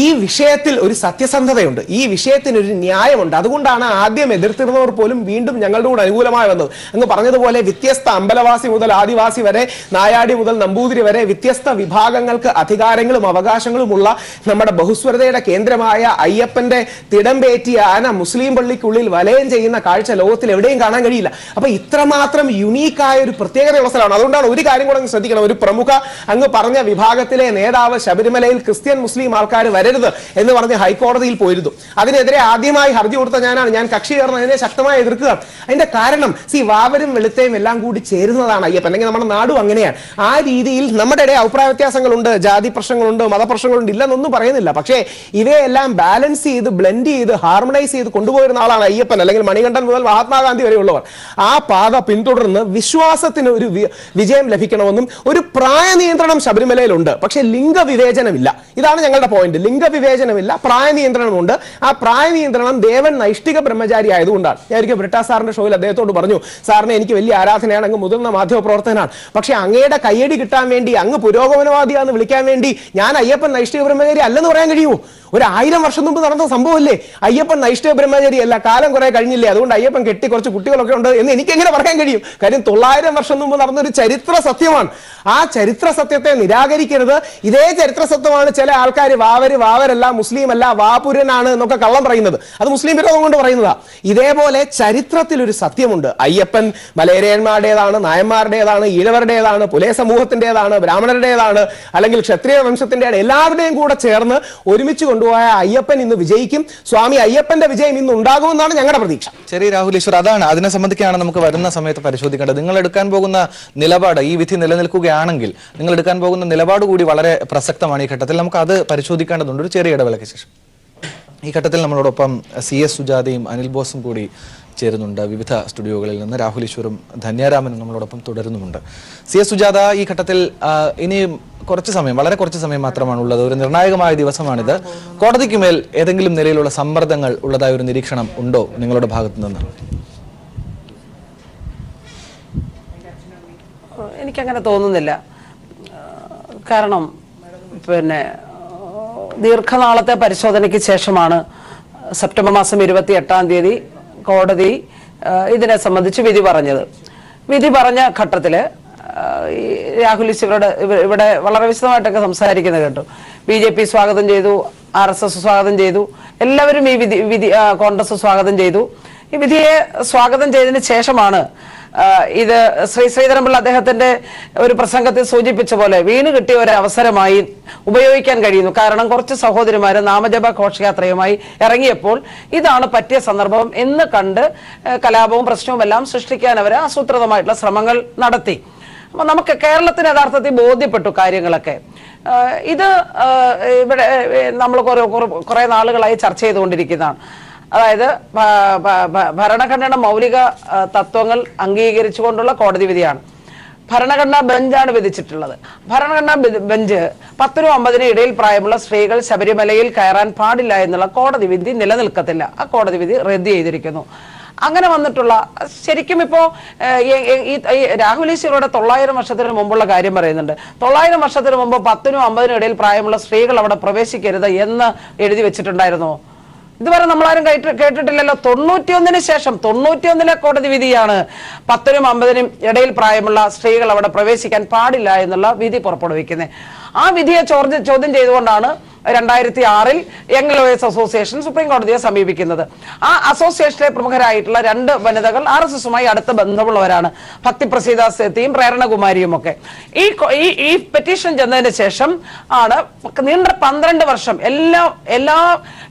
ഈ വിഷയത്തിൽ ഒരു സത്യസന്ധതയുണ്ട്, ഈ വിഷയത്തിന് ഒരു ന്യായമുണ്ട്. അതുകൊണ്ടാണ് ആദ്യം എതിർത്തിരുന്നവർ പോലും വീണ്ടും ഞങ്ങളുടെ കൂടെ അനുകൂലമായി വന്നത്. അങ്ങ് പറഞ്ഞതുപോലെ വ്യത്യസ്ത അമ്പലവാസി മുതൽ ആദിവാസി വരെ, നായാടി മുതൽ നമ്പൂതിരി വരെ വ്യത്യസ്ത വിഭാഗങ്ങൾക്ക് അധികാരങ്ങളും അവകാശങ്ങളുമുള്ള നമ്മുടെ ബഹുസ്വരതയുടെ കേന്ദ്രമായ അയ്യപ്പന്റെ തിടമ്പേറ്റിയ ആന മുസ്ലിം പള്ളിക്കുള്ളിൽ വലയം ചെയ്യുന്ന കാഴ്ച ലോകത്തിൽ എവിടെയും കാണാൻ കഴിയില്ല. അപ്പൊ ഇത്രമാത്രം യുണീക്കായ ഒരു പ്രത്യേകതയുള്ള സ്ഥലമാണ്. അതുകൊണ്ടാണ് ഒരു കാര്യം കൂടെ ശ്രദ്ധിക്കണം, ഒരു പ്രമുഖ അങ്ങ് പറഞ്ഞ വിഭാഗത്തിലെ നേതാവ് ശബരിമലയിൽ ക്രിസ്ത്യൻ മുസ്ലിം ആൾക്കാർ വരരുത് എന്ന് പറഞ്ഞ് ഹൈക്കോടതിയിൽ പോയിരുന്നു. അതിനെതിരെ ആദ്യമായി ഹർജി കൊടുത്ത ഞാനാണ്. ഞാൻ കക്ഷി ചേർന്നതിനെ ശക്തമായി എതിർക്കുക. അതിന്റെ കാരണം വാവരും വെളുത്തയും എല്ലാം കൂടി ചേരുന്നതാണ് അയ്യപ്പൻ, അല്ലെങ്കിൽ നമ്മുടെ നാടും അങ്ങനെയാണ്. ആ രീതിയിൽ നമ്മുടെ ഇടയിൽ അഭിപ്രായ വ്യത്യാസങ്ങളുണ്ട്, ജാതി പ്രശ്നങ്ങളുണ്ട്, മതപ്രശ്നങ്ങളുണ്ട്, ഇല്ലെന്നൊന്നും പറയുന്നില്ല. പക്ഷേ ഇവയെല്ലാം ബാലൻസ് ചെയ്ത് ബ്ലെൻഡ് ചെയ്ത് ഹാർമണൈസ് ചെയ്ത് കൊണ്ടുപോയിരുന്ന ആളാണ് അയ്യപ്പൻ, അല്ലെങ്കിൽ മണികണ്ഠൻ മുതൽ മഹാത്മാഗാന്ധി വരെയുള്ളവർ. ആ പാത പിന്തുടർന്ന് വിശ്വാസത്തിന് ഒരു വിജയം ലഭിക്കണമെന്നും ഒരു പ്രായ നിയന്ത്രണം ശബരിമലയിലുണ്ട്, പക്ഷേ ലിംഗവിവേചനമില്ല. ഇതാണ് ഞങ്ങളുടെ പോയിന്റ്. ലിംഗവിവേചനമില്ല, പ്രായ നിയന്ത്രണമുണ്ട്. ആ പ്രായ നിയന്ത്രണം ദേവൻ നൈഷ്ഠിക ബ്രഹ്മചാരി ആയതുകൊണ്ടാണ്. ഞാൻ ഒരിക്കൽ ബ്രിട്ടാ സാറിന്റെ ഷോയിൽ അദ്ദേഹത്തോട് പറഞ്ഞു, സാറിനെ എനിക്ക് വലിയ ആരാധനയാണ്, അങ്ങ് മുതിർന്ന മാധ്യമ പ്രവർത്തകനാണ്, പക്ഷെ അങ്ങയുടെ കയ്യടി കിട്ടാൻ വേണ്ടി, അങ്ങ് പുരോഗമനവാദിയാന്ന് വിളിക്കാൻ വേണ്ടി ഞാൻ അയ്യപ്പൻ നൈഷ്ഠിക ബ്രഹ്മചാരി അല്ലെന്ന് പറയാൻ കഴിയുമോ? ഒരു 1000 വർഷം മുമ്പ് നടന്ന സംഭവമല്ലേ? അയ്യപ്പൻ നൈഷ്ഠിക ബ്രഹ്മചാരി അല്ല, കാലം കുറെ കഴിഞ്ഞില്ലേ, അതുകൊണ്ട് അയ്യപ്പൻ കെട്ടി കുറച്ച് കുട്ടികളൊക്കെ ഉണ്ട് എന്ന് എനിക്ക് എങ്ങനെ പറയാൻ കഴിയും? കാര്യം 900 വർഷം മുമ്പ് നടന്നൊരു ചരിത്ര സത്യമാണ്. ആ ചരിത്ര സത്യത്തെ നിരാകരിക്കരുത്. ഇതേ ചരിത്ര സത്യമാണ് ചില ആൾക്കാർ വാവരല്ല, മുസ്ലിം അല്ല, വാപുരനാണ് എന്നൊക്കെ കള്ളം പറയുന്നത്. അത് മുസ്ലിം വിരോധം കൊണ്ട് പറയുന്നതാ. ഇതേപോലെ ചരിത്രത്തിൽ ഒരു സത്യമുണ്ട്. അയ്യപ്പൻ മലയരയന്മാരുടേതാണ്, നായന്മാരുടേതാണ്, ഈഴവരുടേതാണ്, പുലയ സമൂഹത്തിൻ്റെതാണ്, ബ്രാഹ്മണരുടേതാണ്, അല്ലെങ്കിൽ ക്ഷത്രിയ വംശത്തിൻ്റെയാണ്. എല്ലാവരുടെയും കൂടെ ചേർന്ന് ഒരുമിച്ച് കൊണ്ടുപോയ അയ്യപ്പൻ ഇന്ന് വിജയിക്കും. സ്വാമി അയ്യപ്പന്റെ വിജയം ഇന്ന് ഉണ്ടാകുമെന്നാണ് ഞങ്ങളുടെ പ്രതീക്ഷ. ശരി രാഹുൽ ഈശ്വർ, അതാണ് അതിനെ സംബന്ധിക്കാണ് നമുക്ക് വരുന്ന സമയത്ത് പരിശോധിക്കേണ്ടത്. നിങ്ങൾ എടുക്കാൻ പോകുന്ന നിലപാട്, ഈ വിധി നിലനിൽക്കുകയാണെങ്കിൽ നിങ്ങൾ എടുക്കാൻ പോകുന്ന നിലപാട് കൂടി വളരെ പ്രസക്തമാണ് ഈ ഘട്ടത്തിൽ. നമുക്ക് അത് പരിശോധിക്കേണ്ടതുണ്ട്. ഒരു ചെറിയ ഇടവേളയ്ക്ക് ശേഷം ഈ ഘട്ടത്തിൽ നമ്മളോടൊപ്പം CS സുജാതയും അനിൽ ബോസും കൂടി ചേരുന്നുണ്ട്. വിവിധ സ്റ്റുഡിയോകളിൽ നിന്ന് രാഹുൽ ഈശ്വറും ധന്യാരാമനും നമ്മളോടൊപ്പം തുടരുന്നുമുണ്ട്. CS സുജാത, ഈ ഘട്ടത്തിൽ ഇനി കുറച്ച് സമയം, വളരെ കുറച്ച് സമയം മാത്രമാണ് ഉള്ളത്. ഒരു നിർണായകമായ ദിവസമാണിത്. കോടതിക്ക് മേൽ ഏതെങ്കിലും നിലയിലുള്ള സമ്മർദ്ദങ്ങൾ ഉള്ളതായ ഒരു നിരീക്ഷണം ഉണ്ടോ നിങ്ങളുടെ ഭാഗത്തു നിന്ന്? എനിക്കങ്ങനെ തോന്നുന്നില്ല. കാരണം ദീർഘനാളത്തെ പരിശോധനയ്ക്ക് ശേഷമാണ് സെപ്റ്റംബർ മാസം 28-ാം തീയതി കോടതി ഇതിനെ സംബന്ധിച്ച് വിധി പറഞ്ഞത്. വിധി പറഞ്ഞ ഘട്ടത്തിൽ രാഹുൽ ഈശ്വരുടെ ഇവിടെ വളരെ വിശദമായിട്ടൊക്കെ സംസാരിക്കുന്നത് കേട്ടു. BJP സ്വാഗതം ചെയ്തു, RSS സ്വാഗതം ചെയ്തു, എല്ലാവരും ഈ വിധി കോൺഗ്രസ് സ്വാഗതം ചെയ്തു. ഈ വിധിയെ സ്വാഗതം ചെയ്തതിന് ശേഷമാണ് ഇത് ശ്രീധരൻപിള്ള അദ്ദേഹത്തിന്റെ ഒരു പ്രസംഗത്തിൽ സൂചിപ്പിച്ച പോലെ വീണ് കിട്ടിയ ഒരു അവസരമായി ഉപയോഗിക്കാൻ കഴിയുന്നു. കാരണം കുറച്ച് സഹോദരിമാര് നാമജപ ഘോഷയാത്രയുമായി ഇറങ്ങിയപ്പോൾ ഇതാണ് പറ്റിയ സന്ദർഭം എന്ന് കണ്ട് കലാപവും പ്രശ്നവും എല്ലാം സൃഷ്ടിക്കാൻ അവർ ആസൂത്രിതമായിട്ടുള്ള ശ്രമങ്ങൾ നടത്തി. അപ്പൊ നമുക്ക് കേരളത്തിന് യഥാർത്ഥത്തിൽ ബോധ്യപ്പെട്ടു കാര്യങ്ങളൊക്കെ. ഇത് ഇവിടെ നമ്മൾ കുറെ നാളുകളായി ചർച്ച ചെയ്തുകൊണ്ടിരിക്കുന്നതാണ്. അതായത് ഭരണഘടനയുടെ മൗലിക തത്വങ്ങൾ അംഗീകരിച്ചുകൊണ്ടുള്ള കോടതി വിധിയാണ്. ഭരണഘടനാ ബെഞ്ചാണ് വിധിച്ചിട്ടുള്ളത്. ഭരണഘടനാ ബെഞ്ച് 10നും 50നും ഇടയിൽ പ്രായമുള്ള സ്ത്രീകൾ ശബരിമലയിൽ കയറാൻ പാടില്ല എന്നുള്ള കോടതി വിധി നിലനിൽക്കത്തില്ല. ആ കോടതി വിധി റദ്ദ് ചെയ്തിരിക്കുന്നു. അങ്ങനെ വന്നിട്ടുള്ള ശരിക്കും ഇപ്പോ ഈ രാഹുൽ ഈശ്വരയുടെ 900 വർഷത്തിന് മുമ്പുള്ള കാര്യം പറയുന്നുണ്ട്. 900 വർഷത്തിന് മുമ്പ് 10നും 50നും ഇടയിൽ പ്രായമുള്ള സ്ത്രീകൾ അവിടെ പ്രവേശിക്കരുത് എന്ന് എഴുതി വെച്ചിട്ടുണ്ടായിരുന്നോ? ഇതുവരെ നമ്മളാരും കേട്ടിട്ടില്ലല്ലോ. 91 ശേഷം 91 കോടതി വിധിയാണ് 10നും 50നും ഇടയിൽ പ്രായമുള്ള സ്ത്രീകൾ അവിടെ പ്രവേശിക്കാൻ പാടില്ല എന്നുള്ള വിധി പുറപ്പെടുവിക്കുന്നത്. ആ വിധിയെ ചോദ്യം ചെയ്തുകൊണ്ടാണ് 2006 യങ് ലോയേഴ്സ് അസോസിയേഷൻ സുപ്രീം കോടതിയെ സമീപിക്കുന്നത്. ആ അസോസിയേഷനിലെ പ്രമുഖരായിട്ടുള്ള 2 വനിതകൾ RSSുമായി അടുത്ത ബന്ധമുള്ളവരാണ്. ഭക്തി പ്രസീദ സേത്തിയും പ്രേരണകുമാരിയും ഒക്കെ. ഈ പെറ്റീഷൻ ചെന്നതിന് ശേഷം ആണ് നീണ്ട 12 വർഷം എല്ലാ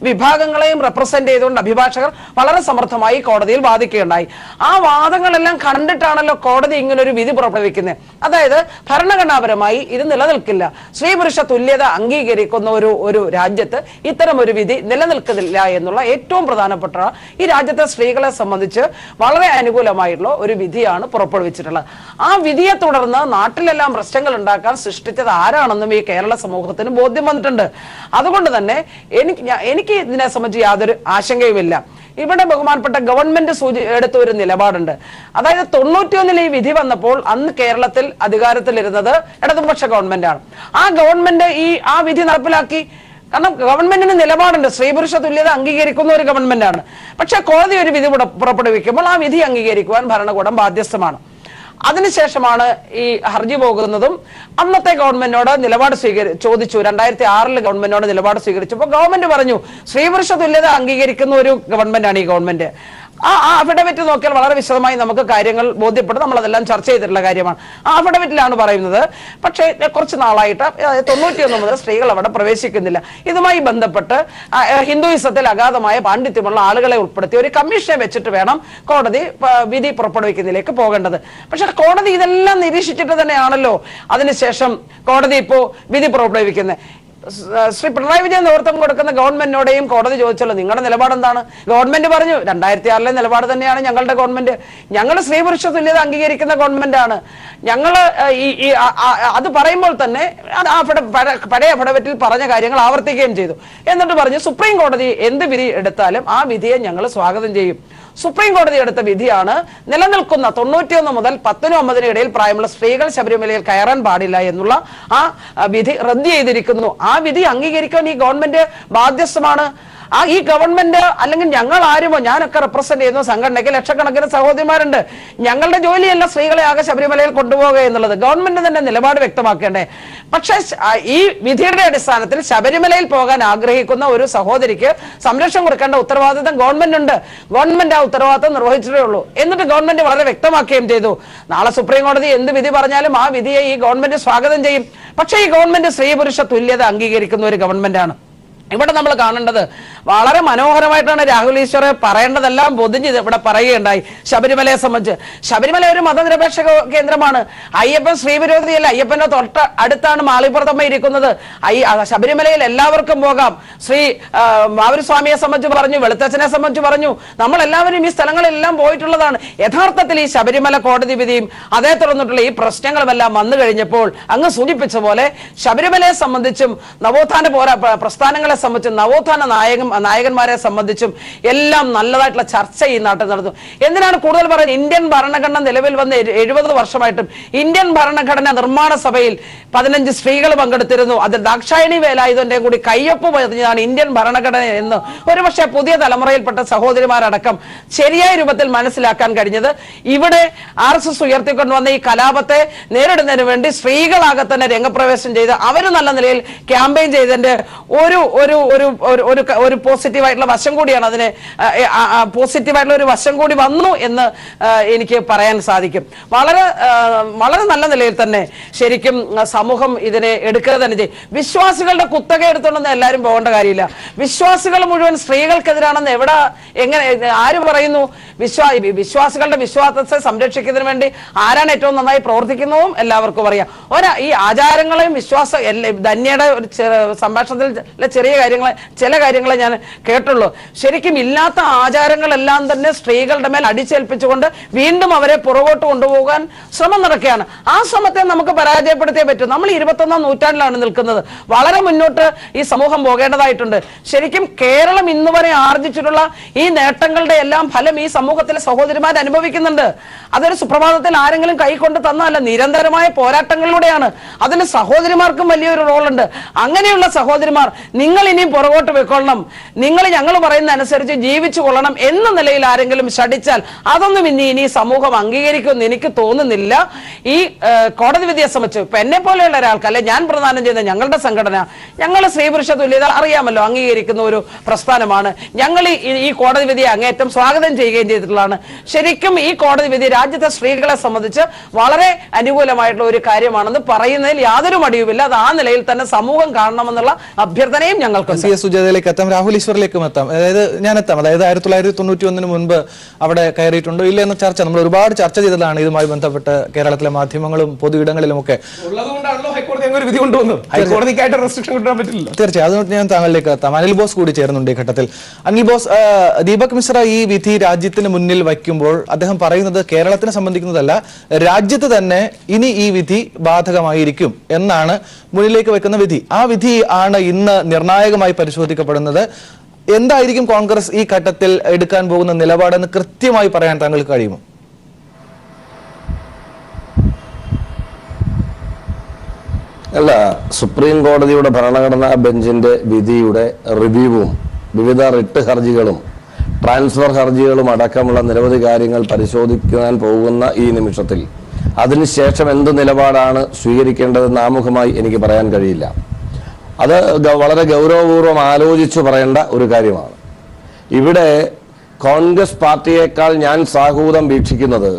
വിഭാഗങ്ങളെയും റെപ്രസെന്റ് ചെയ്തുകൊണ്ട് അഭിഭാഷകർ വളരെ സമർത്ഥമായി കോടതിയിൽ വാദിക്കുകയുണ്ടായി. ആ വാദങ്ങളെല്ലാം കണ്ടിട്ടാണല്ലോ കോടതി ഇങ്ങനൊരു വിധി പുറപ്പെടുവിക്കുന്നത്. അതായത് ഭരണഘടനാപരമായി ഇത് നിലനിൽക്കില്ല. സ്ത്രീ പുരുഷ തുല്യത അംഗീകരിക്കുന്ന ഒരു രാജ്യത്ത് ഇത്തരം ഒരു വിധി നിലനിൽക്കുന്നില്ല എന്നുള്ള ഏറ്റവും പ്രധാനപ്പെട്ട ഈ രാജ്യത്തെ സ്ത്രീകളെ സംബന്ധിച്ച് വളരെ അനുകൂലമായിട്ടുള്ള ഒരു വിധിയാണ് പുറപ്പെടുവിച്ചിട്ടുള്ളത്. ആ വിധിയെ തുടർന്ന് നാട്ടിലെല്ലാം പ്രശ്നങ്ങൾ ഉണ്ടാക്കാൻ സൃഷ്ടിച്ചത് ആരാണെന്നും ഈ കേരള സമൂഹത്തിന് ബോധ്യം വന്നിട്ടുണ്ട്. അതുകൊണ്ട് തന്നെ എനിക്ക് ഇതിനെ സംബന്ധിച്ച് യാതൊരു ആശങ്കയുമില്ല. ഇവിടെ ബഹുമാനപ്പെട്ട ഗവൺമെന്റ് എടുത്ത ഒരു നിലപാടുണ്ട്. അതായത് 91 ഈ വിധി വന്നപ്പോൾ അന്ന് കേരളത്തിൽ അധികാരത്തിലിരുന്നത് ഇടതുപക്ഷ ഗവൺമെന്റാണ്. ആ ഗവൺമെന്റ് ആ വിധി നടപ്പിലാക്കി. കാരണം ഗവൺമെന്റിന് നിലപാടുണ്ട്. സ്ത്രീ പുരുഷ തുല്യത അംഗീകരിക്കുന്ന ഒരു ഗവൺമെന്റാണ്. പക്ഷെ കോടതി ഒരു വിധി പുറപ്പെടുവിക്കുമ്പോൾ ആ വിധി അംഗീകരിക്കുവാൻ ഭരണകൂടം ബാധ്യസ്ഥമാണ്. അതിനുശേഷമാണ് ഈ ഹർജി പോകുന്നതും അന്നത്തെ ഗവൺമെന്റിനോട് നിലപാട് ചോദിച്ചു. 2006 ഗവൺമെന്റിനോട് നിലപാട് സ്വീകരിച്ചപ്പോൾ ഗവൺമെന്റ് പറഞ്ഞു സ്ത്രീ പുരുഷ തുല്യത അംഗീകരിക്കുന്ന ഒരു ഗവൺമെന്റാണ് ഈ ഗവൺമെന്റ്. ആ അഫിഡവിറ്റ് നോക്കിയാൽ വളരെ വിശദമായി നമുക്ക് കാര്യങ്ങൾ ബോധ്യപ്പെടും. നമ്മളതെല്ലാം ചർച്ച ചെയ്തിട്ടുള്ള കാര്യമാണ്. ആ അഫിഡവിറ്റിലാണ് പറയുന്നത്. പക്ഷേ കുറച്ച് നാളായിട്ട് 91 മുതൽ സ്ത്രീകൾ അവിടെ പ്രവേശിക്കുന്നില്ല. ഇതുമായി ബന്ധപ്പെട്ട് ഹിന്ദുയിസത്തിൽ അഗാധമായ പാണ്ഡിത്യമുള്ള ആളുകളെ ഉൾപ്പെടുത്തി ഒരു കമ്മീഷനെ വെച്ചിട്ട് വേണം കോടതി വിധി പുറപ്പെടുവിക്കുന്നതിലേക്ക് പോകേണ്ടത്. പക്ഷെ കോടതി ഇതെല്ലാം നിരീക്ഷിച്ചിട്ട് തന്നെയാണല്ലോ അതിനുശേഷം കോടതി ഇപ്പോ വിധി പുറപ്പെടുവിക്കുന്നത്. ശ്രീ പിണറായി വിജയൻ നേതൃത്വം കൊടുക്കുന്ന ഗവൺമെന്റിനോടെയും കോടതി ചോദിച്ചല്ലോ നിങ്ങളുടെ നിലപാട് എന്താണ്? ഗവൺമെന്റ് പറഞ്ഞു 2006 നിലപാട് തന്നെയാണ് ഞങ്ങളുടെ ഗവൺമെന്റ്. ഞങ്ങൾ സ്ത്രീ പുരുഷ തുല്യത അംഗീകരിക്കുന്ന ഗവൺമെന്റാണ്. ഞങ്ങൾ അത് പറയുമ്പോൾ തന്നെ പഴയ അഫിഡവിറ്റിൽ പറഞ്ഞ കാര്യങ്ങൾ ആവർത്തിക്കുകയും ചെയ്തു. എന്നിട്ട് പറഞ്ഞു സുപ്രീം കോടതി എന്ത് വിധി എടുത്താലും ആ വിധിയെ ഞങ്ങൾ സ്വാഗതം ചെയ്യും. സുപ്രീം കോടതി എടുത്ത വിധിയാണ് നിലനിൽക്കുന്ന 91 മുതൽ 10നും 50നും ഇടയിൽ പ്രായമുള്ള സ്ത്രീകൾ ശബരിമലയിൽ കയറാൻ പാടില്ല എന്നുള്ള ആ വിധി റദ്ദ് ചെയ്തിരിക്കുന്നു. ആ വിധി അംഗീകരിക്കാൻ ഈ ഗവൺമെന്റ് ബാധ്യസ്ഥമാണ്. ഈ ഗവൺമെന്റ് അല്ലെങ്കിൽ ഞങ്ങൾ ആരുമോ ഞാനൊക്കെ റെപ്രസെന്റ് ചെയ്യുന്ന സംഘടനയ്ക്ക് ലക്ഷക്കണക്കിന് സഹോദരിമാരുണ്ട്. ഞങ്ങളുടെ ജോലിയല്ല സ്ത്രീകളെ ആകെ ശബരിമലയിൽ കൊണ്ടുപോകുക എന്നുള്ളത്. ഗവൺമെന്റ് തന്നെ നിലപാട് വ്യക്തമാക്കേണ്ടേ. പക്ഷെ ഈ വിധിയുടെ അടിസ്ഥാനത്തിൽ ശബരിമലയിൽ പോകാൻ ആഗ്രഹിക്കുന്ന ഒരു സഹോദരിക്ക് സംരക്ഷണം കൊടുക്കേണ്ട ഉത്തരവാദിത്തം ഗവൺമെന്റ് ഉണ്ട്. ഗവൺമെന്റ് ആ ഉത്തരവാദിത്തം നിർവഹിച്ചിട്ടേ ഉള്ളൂ. എന്നിട്ട് ഗവൺമെന്റ് വളരെ വ്യക്തമാക്കുകയും ചെയ്തു നാളെ സുപ്രീം കോടതി എന്ത് വിധി പറഞ്ഞാലും ആ വിധിയെ ഈ ഗവൺമെന്റ് സ്വാഗതം ചെയ്യും. പക്ഷേ ഈ ഗവൺമെന്റ് സ്ത്രീ പുരുഷ തുല്യത അംഗീകരിക്കുന്ന ഒരു ഗവൺമെന്റാണ്. ഇവിടെ നമ്മൾ കാണേണ്ടത് വളരെ മനോഹരമായിട്ടാണ് രാഹുൽ ഈശ്വർ പറയേണ്ടതെല്ലാം പൊതിഞ്ഞ് ഇവിടെ പറയുകയുണ്ടായി. ശബരിമലയെ സംബന്ധിച്ച് ശബരിമല ഒരു മതനിരപേക്ഷ കേന്ദ്രമാണ്. അയ്യപ്പൻ ശ്രീവിരോധിയല്ല. അയ്യപ്പന്റെ തൊട്ട് അടുത്താണ് മാളിപ്പുറത്തമ്മ ഇരിക്കുന്നത്. ശബരിമലയിൽ എല്ലാവർക്കും പോകാം. ശ്രീ മാവൂർസ്വാമിയെ സംബന്ധിച്ച് പറഞ്ഞു, വെളുത്തച്ഛനെ സംബന്ധിച്ച് പറഞ്ഞു. നമ്മളെല്ലാവരും ഈ സ്ഥലങ്ങളിലെല്ലാം പോയിട്ടുള്ളതാണ്. യഥാർത്ഥത്തിൽ ഈ ശബരിമല കോടതി വിധിയും അതേ തുടർന്നിട്ടുള്ള ഈ പ്രശ്നങ്ങളുമെല്ലാം വന്നു കഴിഞ്ഞപ്പോൾ അങ്ങ് സൂചിപ്പിച്ച പോലെ ശബരിമലയെ സംബന്ധിച്ചും നവോത്ഥാന പ്രസ്ഥാനങ്ങളെ സംബന്ധിച്ചും നവോത്ഥാന നായകന്മാരെ സംബന്ധിച്ചും എല്ലാം നല്ലതായിട്ടുള്ള ചർച്ച ഈ നാട്ടിൽ നടന്നു. എന്തിനാണ് കൂടുതൽ പറയുന്നത്? ഇന്ത്യൻ ഭരണഘടന നിലവിൽ വന്ന് 70 വർഷമായിട്ടും ഇന്ത്യൻ ഭരണഘടന നിർമ്മാണ സഭയിൽ 15 സ്ത്രീകൾ പങ്കെടുത്തിരുന്നു. അതിൽ ദാക്ഷായണി വേലായുധന്റെ കൂടി കയ്യൊപ്പ് പതിഞ്ഞതാണ് ഇന്ത്യൻ ഭരണഘടന എന്ന് ഒരുപക്ഷെ പുതിയ തലമുറയിൽപ്പെട്ട സഹോദരിമാരടക്കം ശരിയായ രൂപത്തിൽ മനസ്സിലാക്കാൻ കഴിഞ്ഞത് ഇവിടെ RSS ഉയർത്തിക്കൊണ്ടുവന്ന ഈ കലാപത്തെ നേരിടുന്നതിന് വേണ്ടി സ്ത്രീകളാകെ തന്നെ രംഗപ്രവേശം ചെയ്ത് അവർ നല്ല നിലയിൽ ക്യാമ്പയിൻ ചെയ്തതിന്റെ ഒരു പോസിറ്റീവായിട്ടുള്ള വശം കൂടിയാണ്, അതിന് പോസിറ്റീവായിട്ടുള്ള ഒരു വശം കൂടി വന്നു എന്ന് എനിക്ക് പറയാൻ സാധിക്കും. വളരെ വളരെ നല്ല നിലയിൽ തന്നെ ശരിക്കും സമൂഹം ഇതിനെ എടുക്കുക തന്നെ ചെയ്യും. വിശ്വാസികളുടെ കുത്തക എടുത്തോണ്ടെന്ന് എല്ലാവരും പോകേണ്ട കാര്യമില്ല. വിശ്വാസികൾ മുഴുവൻ സ്ത്രീകൾക്കെതിരാണെന്ന് എങ്ങനെ ആര് പറയുന്നു? വിശ്വാസികളുടെ വിശ്വാസത്തെ സംരക്ഷിക്കുന്നതിന് വേണ്ടി ആരാണ് ഏറ്റവും നന്നായി പ്രവർത്തിക്കുന്നതും എല്ലാവർക്കും അറിയാം. ഈ ആചാരങ്ങളെയും ധന്യയുടെ സംഭാഷണത്തിൽ ചില കാര്യങ്ങളെ ഞാൻ കേട്ടുള്ളൂ. ശരിക്കും ഇല്ലാത്ത ആചാരങ്ങളെല്ലാം തന്നെ സ്ത്രീകളുടെ മേൽ അടിച്ചേൽപ്പിച്ചുകൊണ്ട് വീണ്ടും അവരെ പുറകോട്ട് കൊണ്ടുപോകാൻ ശ്രമം നടക്കുകയാണ്. ആ ശ്രമത്തെ നമുക്ക് പരാജയപ്പെടുത്തിയേ പറ്റൂ. നമ്മൾ 21ാം നൂറ്റാണ്ടിലാണ് നിൽക്കുന്നത്. വളരെ മുന്നോട്ട് ഈ സമൂഹം പോകേണ്ടതായിട്ടുണ്ട്. ശരിക്കും കേരളം ഇന്ന് വരെ ആർജിച്ചിട്ടുള്ള ഈ നേട്ടങ്ങളുടെ എല്ലാം ഫലം ഈ സമൂഹത്തിലെ സഹോദരിമാർ അനുഭവിക്കുന്നുണ്ട്. അതൊരു സുപ്രഭാതത്തിൽ ആരെങ്കിലും കൈകൊണ്ട് തന്നതല്ല, നിരന്തരമായ പോരാട്ടങ്ങളിലൂടെയാണ്. അതിന് സഹോദരിമാർക്കും വലിയൊരു റോളുണ്ട്. അങ്ങനെയുള്ള സഹോദരിമാർ, നിങ്ങൾ ഇനിയും പുറകോട്ട് വെക്കൊള്ളണം, നിങ്ങൾ ഞങ്ങൾ പറയുന്ന അനുസരിച്ച് ജീവിച്ചു കൊള്ളണം എന്ന നിലയിൽ ആരെങ്കിലും ശഠിച്ചാൽ അതൊന്നും ഇനി സമൂഹം അംഗീകരിക്കുമെന്ന് എനിക്ക് തോന്നുന്നില്ല. ഈ കോടതി വിധിയെ സംബന്ധിച്ച് ഇപ്പൊ എന്നെ പോലെയുള്ള ഒരാൾക്ക്, അല്ലെ ഞാൻ പ്രദാനം ചെയ്യുന്ന ഞങ്ങളുടെ സംഘടന, ഞങ്ങൾ സ്ത്രീ പുരുഷ തുല്യത അറിയാമല്ലോ, അംഗീകരിക്കുന്ന ഒരു പ്രസ്ഥാനമാണ്. ഞങ്ങൾ ഈ കോടതി വിധിയെ അങ്ങേറ്റം സ്വാഗതം ചെയ്യുകയും ചെയ്തിട്ടുള്ളതാണ്. ശരിക്കും ഈ കോടതി വിധി രാജ്യത്തെ സ്ത്രീകളെ സംബന്ധിച്ച് വളരെ അനുകൂലമായിട്ടുള്ള ഒരു കാര്യമാണെന്ന് പറയുന്നതിൽ യാതൊരു മടിയുമില്ല. അത് ആ നിലയിൽ തന്നെ സമൂഹം കാണണമെന്നുള്ള അഭ്യർത്ഥനയും ഞങ്ങൾക്ക്. CS സുജാതയിലേക്ക് എത്താം, രാഹുൽ ഈശ്വറിലേക്കും എത്താം. അതായത് 1991 മുൻപ് അവിടെ കയറിയിട്ടുണ്ടോ ഇല്ല എന്ന ചർച്ച നമ്മൾ ഒരുപാട് ചർച്ച ചെയ്തതാണ്. ഇതുമായി ബന്ധപ്പെട്ട് കേരളത്തിലെ മാധ്യമങ്ങളും പൊതു ഇടങ്ങളിലുമൊക്കെ തീർച്ചയായും അതുകൊണ്ട് ഞാൻ താങ്കളിലേക്ക് എത്താം. അനിൽ ബോസ് കൂടി ചേർന്നുണ്ട് ഈ ഘട്ടത്തിൽ. അനിൽ ബോസ്, ദീപക് മിശ്ര ഈ വിധി രാജ്യത്തിന് മുന്നിൽ വയ്ക്കുമ്പോൾ അദ്ദേഹം പറയുന്നത് കേരളത്തിനെ സംബന്ധിക്കുന്നതല്ല, രാജ്യത്ത് തന്നെ ഇനി ഈ വിധി ബാധകമായിരിക്കും എന്നാണ് മുന്നിലേക്ക് വെക്കുന്ന വിധി. ആ വിധി ആണ് ഇന്ന് നിർണായകമായി പരിശോധിക്കപ്പെടുന്നത്. എന്തായിരിക്കും കോൺഗ്രസ് ഈ ഘട്ടത്തിൽ എടുക്കാൻ പോകുന്ന നിലപാടെന്ന് കൃത്യമായി പറയാൻ താങ്കൾക്ക് കഴിയുമോ? അല്ല, സുപ്രീം കോടതിയുടെ ഭരണഘടനാ ബെഞ്ചിന്റെ വിധിയുടെ റിവ്യൂവും വിവിധ റിട്ട് ഹർജികളും ട്രാൻസ്ഫർ ഹർജികളും അടക്കമുള്ള നിരവധി കാര്യങ്ങൾ പരിശോധിക്കാൻ പോകുന്ന ഈ നിമിഷത്തിൽ അതിനുശേഷം എന്ത് നിലപാടാണ് സ്വീകരിക്കേണ്ടതെന്ന് ആമുഖമായി എനിക്ക് പറയാൻ കഴിയില്ല. അത് വളരെ ഗൗരവപൂർവ്വം ആലോചിച്ചു പറയേണ്ട ഒരു കാര്യമാണ്. ഇവിടെ കോൺഗ്രസ് പാർട്ടിയേക്കാൾ ഞാൻ സാഹൂതം വീക്ഷിക്കുന്നത്,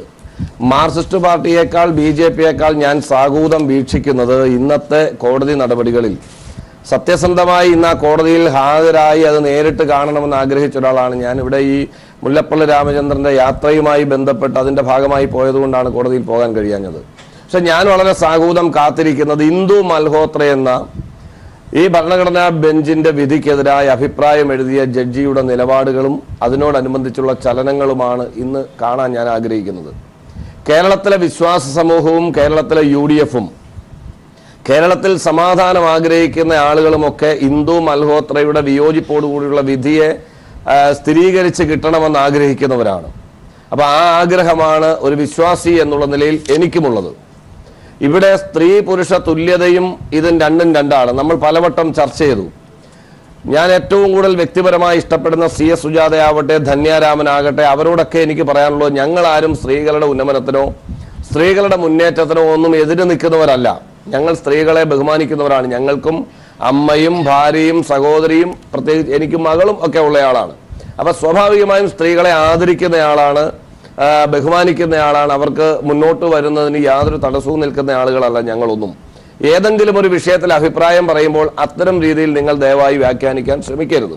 മാർക്സിസ്റ്റ് പാർട്ടിയേക്കാൾ BJPയേക്കാൾ ഞാൻ സാഹൂതം വീക്ഷിക്കുന്നത് ഇന്നത്തെ കോടതി നടപടികളിൽ സത്യസന്ധമായി ഇന്ന് ആ കോടതിയിൽ ഹാജരായി അത് നേരിട്ട് കാണണമെന്ന് ആഗ്രഹിച്ച ഒരാളാണ് ഞാൻ. ഇവിടെ ഈ മുല്ലപ്പള്ളി രാമചന്ദ്രന്റെ യാത്രയുമായി ബന്ധപ്പെട്ട് അതിന്റെ ഭാഗമായി പോയതുകൊണ്ടാണ് കോടതിയിൽ പോകാൻ കഴിയാഞ്ഞത്. പക്ഷെ ഞാൻ വളരെ സാഹൂതം കാത്തിരിക്കുന്നത് ഇന്ദു മൽഹോത്ര എന്ന ഈ ഭരണഘടനാ ബെഞ്ചിന്റെ വിധിക്കെതിരായ അഭിപ്രായം എഴുതിയ ജഡ്ജിയുടെ നിലപാടുകളും അതിനോടനുബന്ധിച്ചുള്ള ചലനങ്ങളുമാണ് ഇന്ന് കാണാൻ ഞാൻ ആഗ്രഹിക്കുന്നത്. കേരളത്തിലെ വിശ്വാസ സമൂഹവും കേരളത്തിലെ UDFും കേരളത്തിൽ സമാധാനം ആഗ്രഹിക്കുന്ന ആളുകളുമൊക്കെ ഇന്ദു മൽഹോത്രയുടെ വിയോജിപ്പോടുകൂടിയുള്ള വിധിയെ സ്ഥിരീകരിച്ച് കിട്ടണമെന്ന് ആഗ്രഹിക്കുന്നവരാണ്. അപ്പോൾ ആ ആഗ്രഹമാണ് ഒരു വിശ്വാസി എന്നുള്ള നിലയിൽ എനിക്കുമുള്ളത്. ഇവിടെ സ്ത്രീ പുരുഷ തുല്യതയും ഇതും രണ്ടും രണ്ടാണ്. നമ്മൾ പലവട്ടം ചർച്ച ചെയ്തു. ഞാൻ ഏറ്റവും കൂടുതൽ വ്യക്തിപരമായി ഇഷ്ടപ്പെടുന്ന CS സുജാതയാവട്ടെ, ധന്യാരാമനാകട്ടെ, അവരോടൊക്കെ എനിക്ക് പറയാനുള്ളത്, ഞങ്ങളാരും സ്ത്രീകളുടെ ഉന്നമനത്തിനോ സ്ത്രീകളുടെ മുന്നേറ്റത്തിനോ ഒന്നും എതിര് നിൽക്കുന്നവരല്ല. ഞങ്ങൾ സ്ത്രീകളെ ബഹുമാനിക്കുന്നവരാണ്. ഞങ്ങൾക്കും അമ്മയും ഭാര്യയും സഹോദരിയും പ്രത്യേകിച്ച് എനിക്കും മകളും ഒക്കെ ഉള്ളയാളാണ്. അപ്പൊ സ്വാഭാവികമായും സ്ത്രീകളെ ആദരിക്കുന്നയാളാണ്, ബഹുമാനിക്കുന്നയാളാണ്. അവർക്ക് മുന്നോട്ട് വരുന്നതിന് യാതൊരു തടസ്സവും നിൽക്കുന്ന ആളുകളല്ല ഞങ്ങളൊന്നും. ഏതെങ്കിലും ഒരു വിഷയത്തിൽ അഭിപ്രായം പറയുമ്പോൾ അത്തരം രീതിയിൽ നിങ്ങൾ ദയവായി വ്യാഖ്യാനിക്കാൻ ശ്രമിക്കരുത്.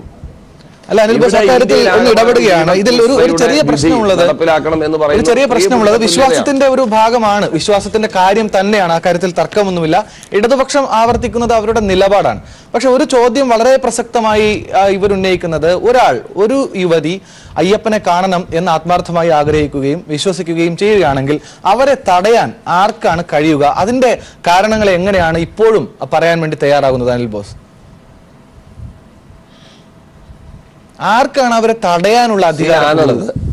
അല്ല, അനിൽ ബോസ് അക്കാര്യത്തിൽ ഒന്ന് ഇടപെടുകയാണ്. ഇതിൽ ഒരു ചെറിയ പ്രശ്നമുള്ളത് വിശ്വാസത്തിന്റെ ഒരു ഭാഗമാണ്, വിശ്വാസത്തിന്റെ കാര്യം തന്നെയാണ്. ആ കാര്യത്തിൽ തർക്കമൊന്നുമില്ല. ഇടതുപക്ഷം ആവർത്തിക്കുന്നത് അവരുടെ നിലപാടാണ്. പക്ഷെ ഒരു ചോദ്യം വളരെ പ്രസക്തമായി ഇവരുന്നയിക്കുന്നത്, ഒരു യുവതി അയ്യപ്പനെ കാണണം എന്ന് ആത്മാർത്ഥമായി ആഗ്രഹിക്കുകയും വിശ്വസിക്കുകയും ചെയ്യുകയാണെങ്കിൽ അവരെ തടയാൻ ആർക്കാണ് കഴിയുക? അതിന്റെ കാരണങ്ങൾ എങ്ങനെയാണ് ഇപ്പോഴും പറയാൻ വേണ്ടി തയ്യാറാകുന്നത് അനിൽ ബോസ്? ആർക്കാണ് അവരെ തടയാനുള്ള അധികാരം?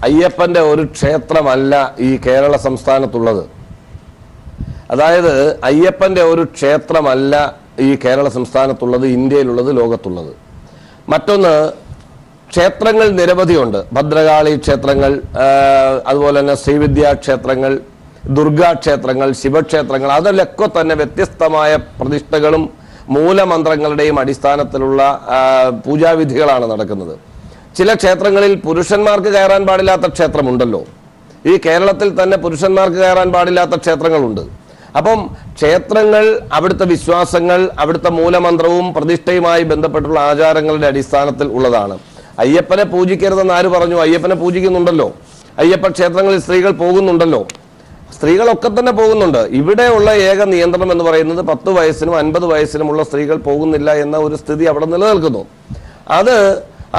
അയ്യപ്പന്റെ ഒരു ക്ഷേത്രമല്ല ഈ കേരള സംസ്ഥാനത്തുള്ളത്. അതായത് അയ്യപ്പന്റെ ഒരു ക്ഷേത്രമല്ല ഈ കേരള സംസ്ഥാനത്തുള്ളത്, ഇന്ത്യയിലുള്ളത്, ലോകത്തുള്ളത്. മറ്റൊന്ന്, ക്ഷേത്രങ്ങൾ നിരവധിയുണ്ട്. ഭദ്രകാളി ക്ഷേത്രങ്ങൾ, അതുപോലെ തന്നെ ശ്രീവിദ്യാ ക്ഷേത്രങ്ങൾ, ദുർഗാ ക്ഷേത്രങ്ങൾ, ശിവക്ഷേത്രങ്ങൾ, അതിലൊക്കെ തന്നെ വ്യത്യസ്തമായ പ്രതിഷ്ഠകളും മൂലമന്ത്രങ്ങളുടെയും അടിസ്ഥാനത്തിലുള്ള പൂജാവിധികളാണ് നടക്കുന്നത്. ചില ക്ഷേത്രങ്ങളിൽ പുരുഷന്മാർക്ക് കയറാൻ പാടില്ലാത്ത ക്ഷേത്രമുണ്ടല്ലോ. ഈ കേരളത്തിൽ തന്നെ പുരുഷന്മാർക്ക് കയറാൻ പാടില്ലാത്ത ക്ഷേത്രങ്ങളുണ്ട്. അപ്പം ക്ഷേത്രങ്ങൾ, അവിടുത്തെ വിശ്വാസങ്ങൾ, അവിടുത്തെ മൂലമന്ത്രവും പ്രതിഷ്ഠയുമായി ബന്ധപ്പെട്ടുള്ള ആചാരങ്ങളുടെ അടിസ്ഥാനത്തിൽ ഉള്ളതാണ്. അയ്യപ്പനെ പൂജിക്കരുതെന്ന് ആര് പറഞ്ഞു? അയ്യപ്പനെ പൂജിക്കുന്നുണ്ടല്ലോ. അയ്യപ്പ ക്ഷേത്രങ്ങളിൽ സ്ത്രീകൾ പോകുന്നുണ്ടല്ലോ. സ്ത്രീകളൊക്കെ തന്നെ പോകുന്നുണ്ട്. ഇവിടെയുള്ള ഏക നിയന്ത്രണം എന്ന് പറയുന്നത് 10 വയസ്സിനും 50 വയസ്സിനുമുള്ള സ്ത്രീകൾ പോകുന്നില്ല എന്ന ഒരു സ്ഥിതി അവിടെ നിലനിൽക്കുന്നു. അത്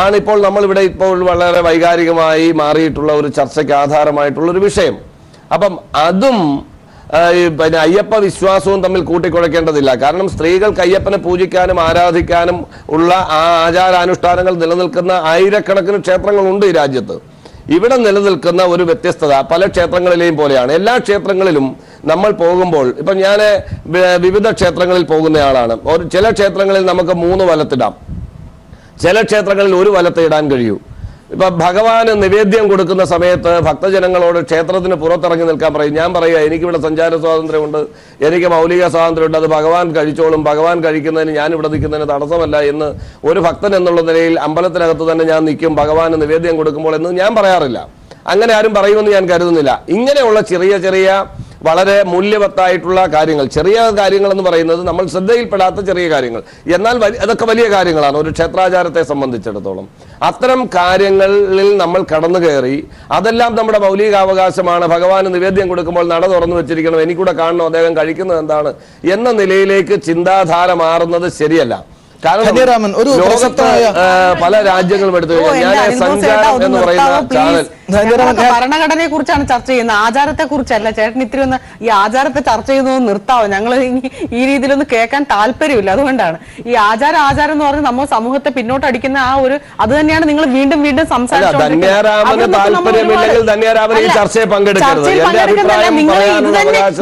ആണിപ്പോൾ നമ്മളിവിടെ ഇപ്പോൾ വളരെ വൈകാരികമായി മാറിയിട്ടുള്ള ഒരു ചർച്ചയ്ക്ക് ആധാരമായിട്ടുള്ളൊരു വിഷയം. അപ്പം അതും പിന്നെ അയ്യപ്പ വിശ്വാസവും തമ്മിൽ കൂട്ടിക്കുഴയ്ക്കേണ്ടതില്ല. കാരണം സ്ത്രീകൾക്ക് അയ്യപ്പനെ പൂജിക്കാനും ആരാധിക്കാനും ഉള്ള ആ ആചാരാനുഷ്ഠാനങ്ങൾ നിലനിൽക്കുന്ന ആയിരക്കണക്കിന് ക്ഷേത്രങ്ങളുണ്ട് ഈ രാജ്യത്ത്. ഇവിടെ നിലനിൽക്കുന്ന ഒരു വ്യത്യസ്തത പല ക്ഷേത്രങ്ങളിലെയും പോലെയാണ്. എല്ലാ ക്ഷേത്രങ്ങളിലും നമ്മൾ പോകുമ്പോൾ, ഇപ്പം ഞാൻ വിവിധ ക്ഷേത്രങ്ങളിൽ പോകുന്നയാളാണ്. ചില ക്ഷേത്രങ്ങളിൽ നമുക്ക് 3 വലത്തിടാം, ചില ക്ഷേത്രങ്ങളിൽ 1 വലത്ത് ഇടാൻ കഴിയൂ. ഇപ്പൊ ഭഗവാന് നിവേദ്യം കൊടുക്കുന്ന സമയത്ത് ഭക്തജനങ്ങളോട് ക്ഷേത്രത്തിന് പുറത്തിറങ്ങി നിൽക്കാൻ പറയും. ഞാൻ പറയുക, എനിക്കിവിടെ സഞ്ചാര സ്വാതന്ത്ര്യമുണ്ട്, എനിക്ക് മൗലിക സ്വാതന്ത്ര്യമുണ്ട്, അത് ഭഗവാൻ കഴിച്ചോളും, ഭഗവാൻ കഴിക്കുന്നതിന് ഞാൻ ഇവിടെ നിൽക്കുന്നതിന് തടസ്സമല്ല എന്ന് ഒരു ഭക്തൻ എന്നുള്ള നിലയിൽ അമ്പലത്തിനകത്ത് തന്നെ ഞാൻ നിൽക്കും ഭഗവാന് നിവേദ്യം കൊടുക്കുമ്പോൾ എന്ന് ഞാൻ പറയാറില്ല. അങ്ങനെ ആരും പറയുമെന്ന് ഞാൻ കരുതുന്നില്ല. ഇങ്ങനെയുള്ള ചെറിയ ചെറിയ വളരെ മൂല്യവത്തായിട്ടുള്ള കാര്യങ്ങൾ, ചെറിയ കാര്യങ്ങൾ എന്ന് പറയുന്നത് നമ്മൾ ശ്രദ്ധയിൽപ്പെടാത്ത ചെറിയ കാര്യങ്ങൾ, എന്നാൽ അതൊക്കെ വലിയ കാര്യങ്ങളാണ് ഒരു ക്ഷേത്രാചാരത്തെ സംബന്ധിച്ചിടത്തോളം. അത്തരം കാര്യങ്ങളിൽ നമ്മൾ കടന്നു കയറി അതെല്ലാം നമ്മുടെ മൗലികാവകാശമാണ്, ഭഗവാന് നിവേദ്യം കൊടുക്കുമ്പോൾ നട തുറന്നു വെച്ചിരിക്കണം, എനിക്കൂടെ കാണണം അദ്ദേഹം കഴിക്കുന്നത് എന്താണ് എന്ന നിലയിലേക്ക് ചിന്താധാര മാറുന്നത് ശരിയല്ല. കാരണം ലോകത്ത് പല രാജ്യങ്ങളും എടുത്തു കഴിഞ്ഞാൽ ഞാൻ സഞ്ചാരം എന്ന് പറയുന്ന ചാനൽ ഭരണഘടനയെ കുറിച്ചാണ് ചർച്ച ചെയ്യുന്നത്, ആചാരത്തെ കുറിച്ചല്ല. ചേട്ടൻ ഇത്തിരി ഒന്ന് ഈ ആചാരത്തെ ചർച്ച ചെയ്യുന്നത് നിർത്താവോ? ഞങ്ങൾ ഈ രീതിയിലൊന്ന് കേൾക്കാൻ താല്പര്യമില്ല. അതുകൊണ്ടാണ് ഈ ആചാരം എന്ന് പറഞ്ഞ് നമ്മൾ സമൂഹത്തെ പിന്നോട്ടടിക്കുന്ന ആ ഒരു അത് തന്നെയാണ് നിങ്ങൾ വീണ്ടും വീണ്ടും സംസാരിച്ചുകൊണ്ടിരിക്കുന്നത്.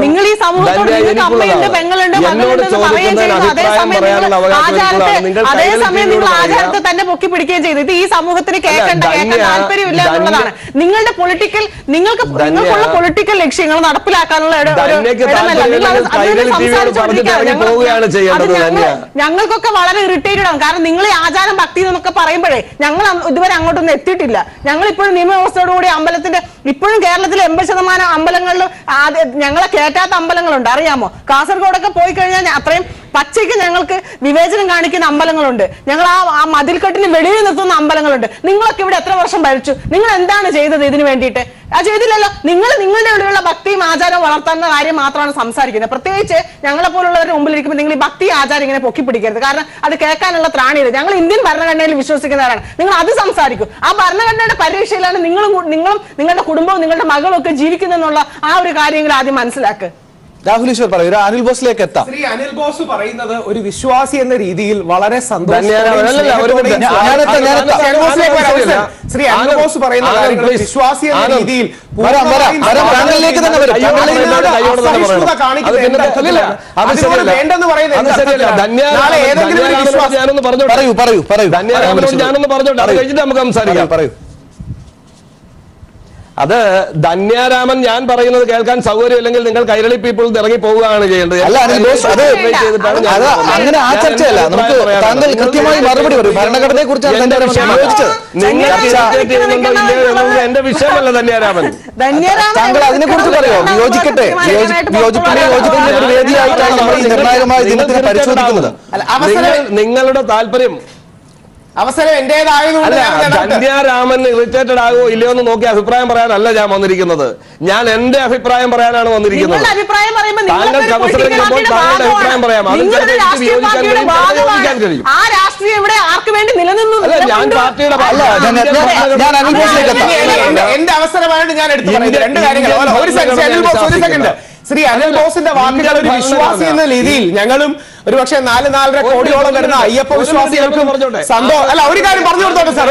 നിങ്ങൾ ഈ സമൂഹത്തോട് നിങ്ങൾക്ക് അമ്മയുണ്ട്, പെങ്ങളുണ്ട്, മകളുണ്ട് പറയുകയും ചെയ്യുന്നു. അതേസമയം നിങ്ങൾ ആചാരത്തെ തന്നെ പൊക്കി പിടിക്കുകയും ചെയ്തു. ഇത് ഈ സമൂഹത്തിന് കേൾക്കാൻ താല്പര്യമില്ല എന്നുള്ളതാണ്. നിങ്ങളുടെ പൊളിറ്റിക്കൽ നിങ്ങൾക്കുള്ള പൊളിറ്റിക്കൽ ലക്ഷ്യങ്ങൾ നടപ്പിലാക്കാനുള്ള ഞങ്ങൾക്കൊക്കെ വളരെ ഇറിറ്റേറ്റഡ് ആണ്. കാരണം നിങ്ങൾ ഈ ആചാരം ഭക്തി എന്നൊക്കെ പറയുമ്പോഴേ ഞങ്ങൾ ഇതുവരെ അങ്ങോട്ടൊന്നും എത്തിയിട്ടില്ല. ഞങ്ങൾ ഇപ്പോഴും നിയമവ്യവസ്ഥയോടുകൂടി അമ്പലത്തിന്റെ ഇപ്പോഴും കേരളത്തിലെ 80% അമ്പലങ്ങളിലും ഞങ്ങളെ കയറ്റാത്ത അമ്പലങ്ങളുണ്ട്. അറിയാമോ? കാസർഗോഡൊക്കെ പോയി കഴിഞ്ഞാൽ അത്രയും പച്ചയ്ക്ക് ഞങ്ങൾക്ക് വിവേചനം കാണിക്കുന്ന അമ്പലങ്ങളുണ്ട്. ഞങ്ങൾ ആ മതിൽക്കെട്ടിന് വെളിയിൽ നിർത്തുന്ന അമ്പലങ്ങളുണ്ട്. നിങ്ങളൊക്കെ ഇവിടെ എത്ര വർഷം ഭരിച്ചു? നിങ്ങൾ എന്താണ് ചെയ്തത് ഇതിനു വേണ്ടിയിട്ട്? ചെയ്തില്ലല്ലോ. നിങ്ങൾ നിങ്ങളുടെ ഉള്ളിലുള്ള ഭക്തിയും ആചാരവും വളർത്താനുള്ള കാര്യം മാത്രമാണ് സംസാരിക്കുന്നത്. പ്രത്യേകിച്ച് ഞങ്ങളെ പോലുള്ളവരുടെ മുമ്പിൽ ഇരിക്കുമ്പോൾ നിങ്ങൾ ഈ ഭക്തി ആചാരം ഇങ്ങനെ പൊക്കി പിടിക്കരുത്. കാരണം അത് കേൾക്കാനുള്ള ത്രാണിയില്ല. ഞങ്ങൾ ഇന്ത്യൻ ഭരണഘടനയിൽ വിശ്വസിക്കുന്നവരാണ്. നിങ്ങൾ അത് സംസാരിക്കും. ആ ഭരണഘടനയുടെ പരീക്ഷയിലാണ് നിങ്ങളും നിങ്ങളുടെ കുടുംബവും നിങ്ങളുടെ മകളും ഒക്കെ ജീവിക്കുന്നതെന്നുള്ള ആ ഒരു കാര്യങ്ങൾ ആദ്യം മനസ്സിലാക്കുക. രാഹുൽ ഈശ്വർ പറയൂ. അനിൽ ബോസിലേക്ക് എത്താം. ശ്രീ അനിൽ ബോസ് പറയുന്നത് ഒരു വിശ്വാസി എന്ന രീതിയിൽ വളരെ ശ്രീ അനിൽ ബോസ് പറയുന്ന കാര്യങ്ങൾ വിശ്വാസി എന്ന രീതിയിൽ വേണ്ടെന്ന് പറയുന്നത് ഞാനൊന്ന് പറഞ്ഞോട്ടെ, അത് കഴിഞ്ഞിട്ട് നമുക്ക് സംസാരിക്കാം. പറയൂ. അത് ധന്യാരാമൻ ഞാൻ പറയുന്നത് കേൾക്കാൻ സൗകര്യമില്ലെങ്കിൽ നിങ്ങൾ കൈരളി പീപ്പിൾ ഇറങ്ങി പോവുകയാണ് ചെയ്യേണ്ടത്. അങ്ങനെ ആ ചർച്ചയല്ല. നമുക്ക് താങ്കൾ കൃത്യമായി മറുപടി പറയും. ഭരണഘടനയെ കുറിച്ചാണ് എന്റെ വിഷയമല്ല ധന്യാരാമൻ. താങ്കൾ അതിനെ കുറിച്ച് പറയോ? വിയോജിക്കട്ടെ, യോജിപ്പിന്റെ ഒരു വേദിയായിട്ടാണ് നമ്മൾ ഈ നിർണായകമായ ദിനത്തിൽ പരിശോധിക്കുന്നത്. നിങ്ങളുടെ താല്പര്യം അവസരം എന്റേതായതുകൊണ്ട് ധന്യാരാമൻ ഇറിറ്റേറ്റഡ് ആകുമോ ഇല്ലയോ എന്ന് നോക്കി അഭിപ്രായം പറയാനല്ല ഞാൻ വന്നിരിക്കുന്നത്. ഞാൻ എന്റെ അഭിപ്രായം പറയാനാണ് വന്നിരിക്കുന്നത്. താങ്കൾക്ക് അവസരം കിട്ടുമ്പോൾ താങ്കളുടെ അഭിപ്രായം പറയാം. അത് യോജിക്കാൻ കഴിയും. ഞാൻ പാർട്ടിയുടെ എന്റെ അവസരമായിട്ട് ഞാൻ എടുത്തു പറയുന്നത് രണ്ട് കാര്യങ്ങൾ. ഒരു സെക്കൻഡ്. ശ്രീ അനിൽ ബോസിന്റെ വാക്കുകൾ ഒരു വിശ്വാസി എന്ന രീതിയിൽ ഞങ്ങളും ഒരുപക്ഷെ 4-4.5 കോടിയോളം വരുന്ന അയ്യപ്പ വിശ്വാസികൾക്കും സന്തോഷം. അല്ല, ഒരു കാര്യം പറഞ്ഞു കൊടുത്തോട്ടെ സാർ.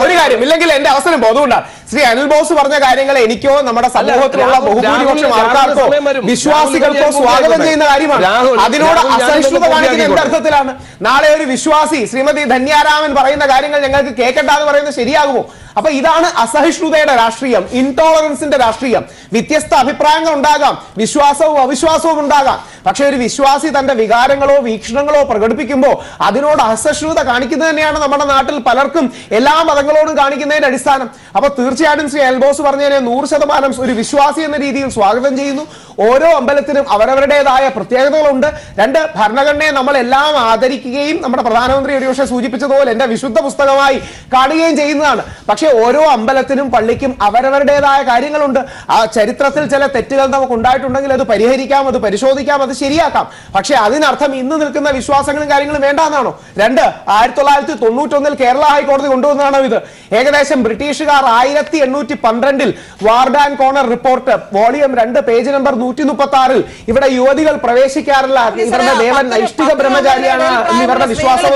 ഒരു കാര്യം ഇല്ലെങ്കിൽ എന്റെ അവസരം പോകുന്നുണ്ടാണ്. ശ്രീ അനിൽ ബോസ് പറഞ്ഞ കാര്യങ്ങൾ എനിക്കോ നമ്മുടെ സമൂഹത്തിലുള്ള ബഹുഭൂരിപക്ഷം ആൾക്കാർക്കോ വിശ്വാസികൾക്കോ സ്വാഗതം ചെയ്യുന്ന കാര്യമാണ്. അതിനോട് അസഹിഷ്ണുത കാണിക്കുന്ന എന്ത് അർത്ഥത്തിലാണ്? നാളെ ഒരു വിശ്വാസി ശ്രീമതി ധന്യാരാമൻ പറയുന്ന കാര്യങ്ങൾ ഞങ്ങൾക്ക് കേൾക്കണ്ട എന്ന് പറയുന്നത് ശരിയാകുമോ? അപ്പൊ ഇതാണ് അസഹിഷ്ണുതയുടെ രാഷ്ട്രീയം, ഇൻടോളറൻസിന്റെ രാഷ്ട്രീയം. വ്യത്യസ്ത അഭിപ്രായങ്ങൾ ഉണ്ടാകാം, വിശ്വാസവും അവിശ്വാസവും ഉണ്ടാകാം. പക്ഷെ ഒരു വിശ്വാസി തന്റെ വികാരങ്ങളോ വീക്ഷണങ്ങളോ പ്രകടിപ്പിക്കുമ്പോൾ അതിനോട് അസഹിഷ്ണുത കാണിക്കുന്നത് തന്നെയാണ് നമ്മുടെ നാട്ടിൽ പലർക്കും എല്ലാ മതങ്ങളോടും കാണിക്കുന്നതിന്റെ അടിസ്ഥാനം. അപ്പൊ തീർച്ചയായിട്ടും ശ്രീ എൽബോസ് പറഞ്ഞതിനെ 100% ഒരു വിശ്വാസി എന്ന രീതിയിൽ സ്വാഗതം ചെയ്യുന്നു. ഓരോ അമ്പലത്തിനും അവരവരുടേതായ പ്രത്യേകതകളുണ്ട്. രണ്ട്, ഭരണഘടനയെ നമ്മൾ എല്ലാം ആദരിക്കുകയും നമ്മുടെ പ്രധാനമന്ത്രി ഒരുപക്ഷെ സൂചിപ്പിച്ചതുപോലെ എന്റെ വിശുദ്ധ പുസ്തകമായി കാണുകയും ചെയ്യുന്നതാണ്. പക്ഷെ ഓരോ അമ്പലത്തിനും പള്ളിക്കും അവരവരുടേതായ കാര്യങ്ങളുണ്ട്. ആ ചരിത്രത്തിൽ ചില തെറ്റുകൾ നമുക്ക് ഉണ്ടായിട്ടുണ്ടെങ്കിൽ അത് പരിഹരിക്കാം, അത് പരിശോധിക്കാം, അത് ശരിയാക്കാം. പക്ഷെ അതിനർത്ഥം ഇന്ന് നിൽക്കുന്ന വിശ്വാസങ്ങളും കാര്യങ്ങളും വേണ്ടാന്നാണോ? രണ്ട്, 1991 കേരള ഹൈക്കോടതി കൊണ്ടുവന്നതാണോ ഇത്? ഏകദേശം ബ്രിട്ടീഷുകാർ 1812 ward and Conner report volume 2 page number 136 ഇവിടെ യുവതികൾ പ്രവേശിക്കാറില്ല, ഇവരുടെ ദേവൻ നൈഷ്ഠിക ബ്രഹ്മചാരിയാണ് എന്ന് ഇവരുടെ വിശ്വാസം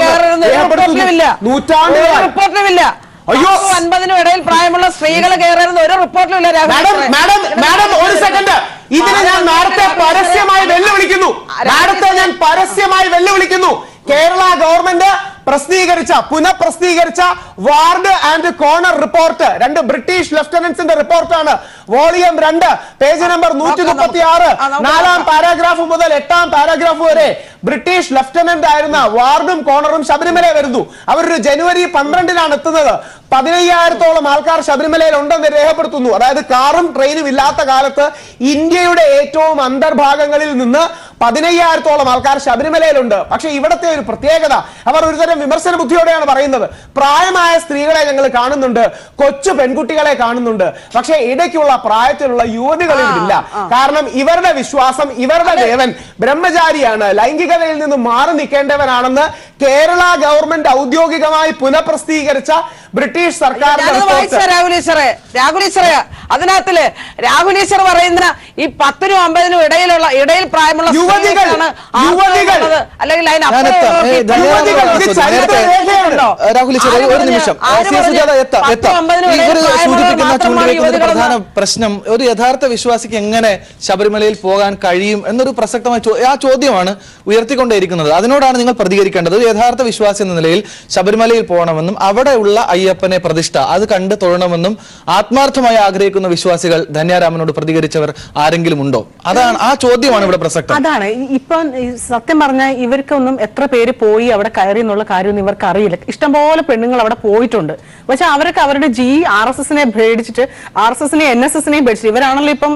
നൂറ്റാണ്ടുകളില്ല. അയ്യോ, 50-നും ഇടയിൽ പ്രായമുള്ള സ്ത്രീകൾ കയറുന്ന ഒരു റിപ്പോർട്ടിലും ഇല്ല. മാഡം ഒരു സെക്കൻഡ്, ഇതിനെ ഞാൻ നേരത്തെ പരസ്യമായി വെല്ലുവിളിക്കുന്നു. കേരള ഗവൺമെന്റ് പുനഃപ്രസിദ്ധീകരിച്ച Ward and Conner report, 2 British ലെഫ്റ്റനന്റ്സിന്റെ റിപ്പോർട്ടാണ്. വോളിയം 2 പേജ് നമ്പർ 136 4-ാം പാരാഗ്രാഫ് മുതൽ 8-ാം പാരാഗ്രാഫ് വരെ ബ്രിട്ടീഷ് ലെഫ്റ്റനന്റ് ആയിരുന്ന വാർഡും കോർണറും ശബരിമല വരുന്നു. അവരൊരു ജനുവരി 12-നാണ് എത്തുന്നത്. 15,000-ഓളം ആൾക്കാർ ശബരിമലയിൽ ഉണ്ടെന്ന് രേഖപ്പെടുത്തുന്നു. അതായത് കാറും ട്രെയിനും ഇല്ലാത്ത കാലത്ത് ഇന്ത്യയുടെ ഏറ്റവും അന്തർഭാഗങ്ങളിൽ നിന്ന് 15,000-ഓളം ആൾക്കാർ ശബരിമലയിലുണ്ട്. പക്ഷെ ഇവിടുത്തെ ഒരു പ്രത്യേകത, അവർ ഒരുതരം വിമർശന ബുദ്ധിയോടെയാണ് പറയുന്നത്. പ്രായമായ സ്ത്രീകളെ ഞങ്ങൾ കാണുന്നുണ്ട്, കൊച്ചു പെൺകുട്ടികളെ കാണുന്നുണ്ട്, പക്ഷെ ഇടയ്ക്കുള്ള പ്രായത്തിലുള്ള യുവതികളില്ല. കാരണം ഇവരുടെ വിശ്വാസം, ഇവരുടെ ദേവൻ ബ്രഹ്മചാരിയാണ്, ലൈംഗികതയിൽ നിന്ന് മാറി നിൽക്കേണ്ടവനാണെന്ന് കേരള ഗവൺമെന്റ് ഔദ്യോഗികമായി പുനഃപ്രസിദ്ധീകരിച്ച ബ്രിട്ടീഷ് സർക്കാർ അതിനകത്തില് രാഹുൽ ഈശ്വർ പറയുന്ന ഈ 10-നും 50-നും ഇടയിൽ പ്രായമുള്ള യുവതികളാണ്, അല്ലെങ്കിൽ പ്രധാന പ്രശ്നം ഒരു യഥാർത്ഥ വിശ്വാസിക്ക് എങ്ങനെ ശബരിമലയിൽ പോകാൻ കഴിയും എന്നൊരു പ്രസക്തമായ ആ ചോദ്യമാണ് ഉയർത്തിക്കൊണ്ടേയിരിക്കുന്നത്. അതിനോടാണ് നിങ്ങൾ പ്രതികരിക്കേണ്ടത്. ഒരു യഥാർത്ഥ വിശ്വാസി എന്ന നിലയിൽ ശബരിമലയിൽ പോകണമെന്നും അവിടെയുള്ള അയ്യപ്പനെ പ്രതിഷ്ഠ അത് കണ്ട് തൊഴണമെന്നും ആത്മാർത്ഥമായി ആഗ്രഹിക്കുന്ന വിശ്വാസികൾ ധന്യാരാമനോട് പ്രതികരിച്ചവർ ആരെങ്കിലും ഉണ്ടോ? അതാണ് ആ ചോദ്യമാണ് ഇവിടെ പ്രസക്തം. അതാണ് ഇപ്പൊ സത്യം പറഞ്ഞാൽ ഇവർക്കൊന്നും എത്ര പേര് പോയി അവിടെ കയറി എന്നുള്ള കാര്യമൊന്നും ഇവർക്ക് അറിയില്ല. ഇഷ്ടംപോലെ പെണ്ണുങ്ങൾ അവിടെ പോയിട്ടുണ്ട്. പക്ഷെ അവരൊക്കെ അവരുടെ RSSനെ പേടിച്ചിട്ട്, RSSനെയും NSSനെയും പേടിച്ചിട്ട്, ഇവരാണല്ലോ ഇപ്പം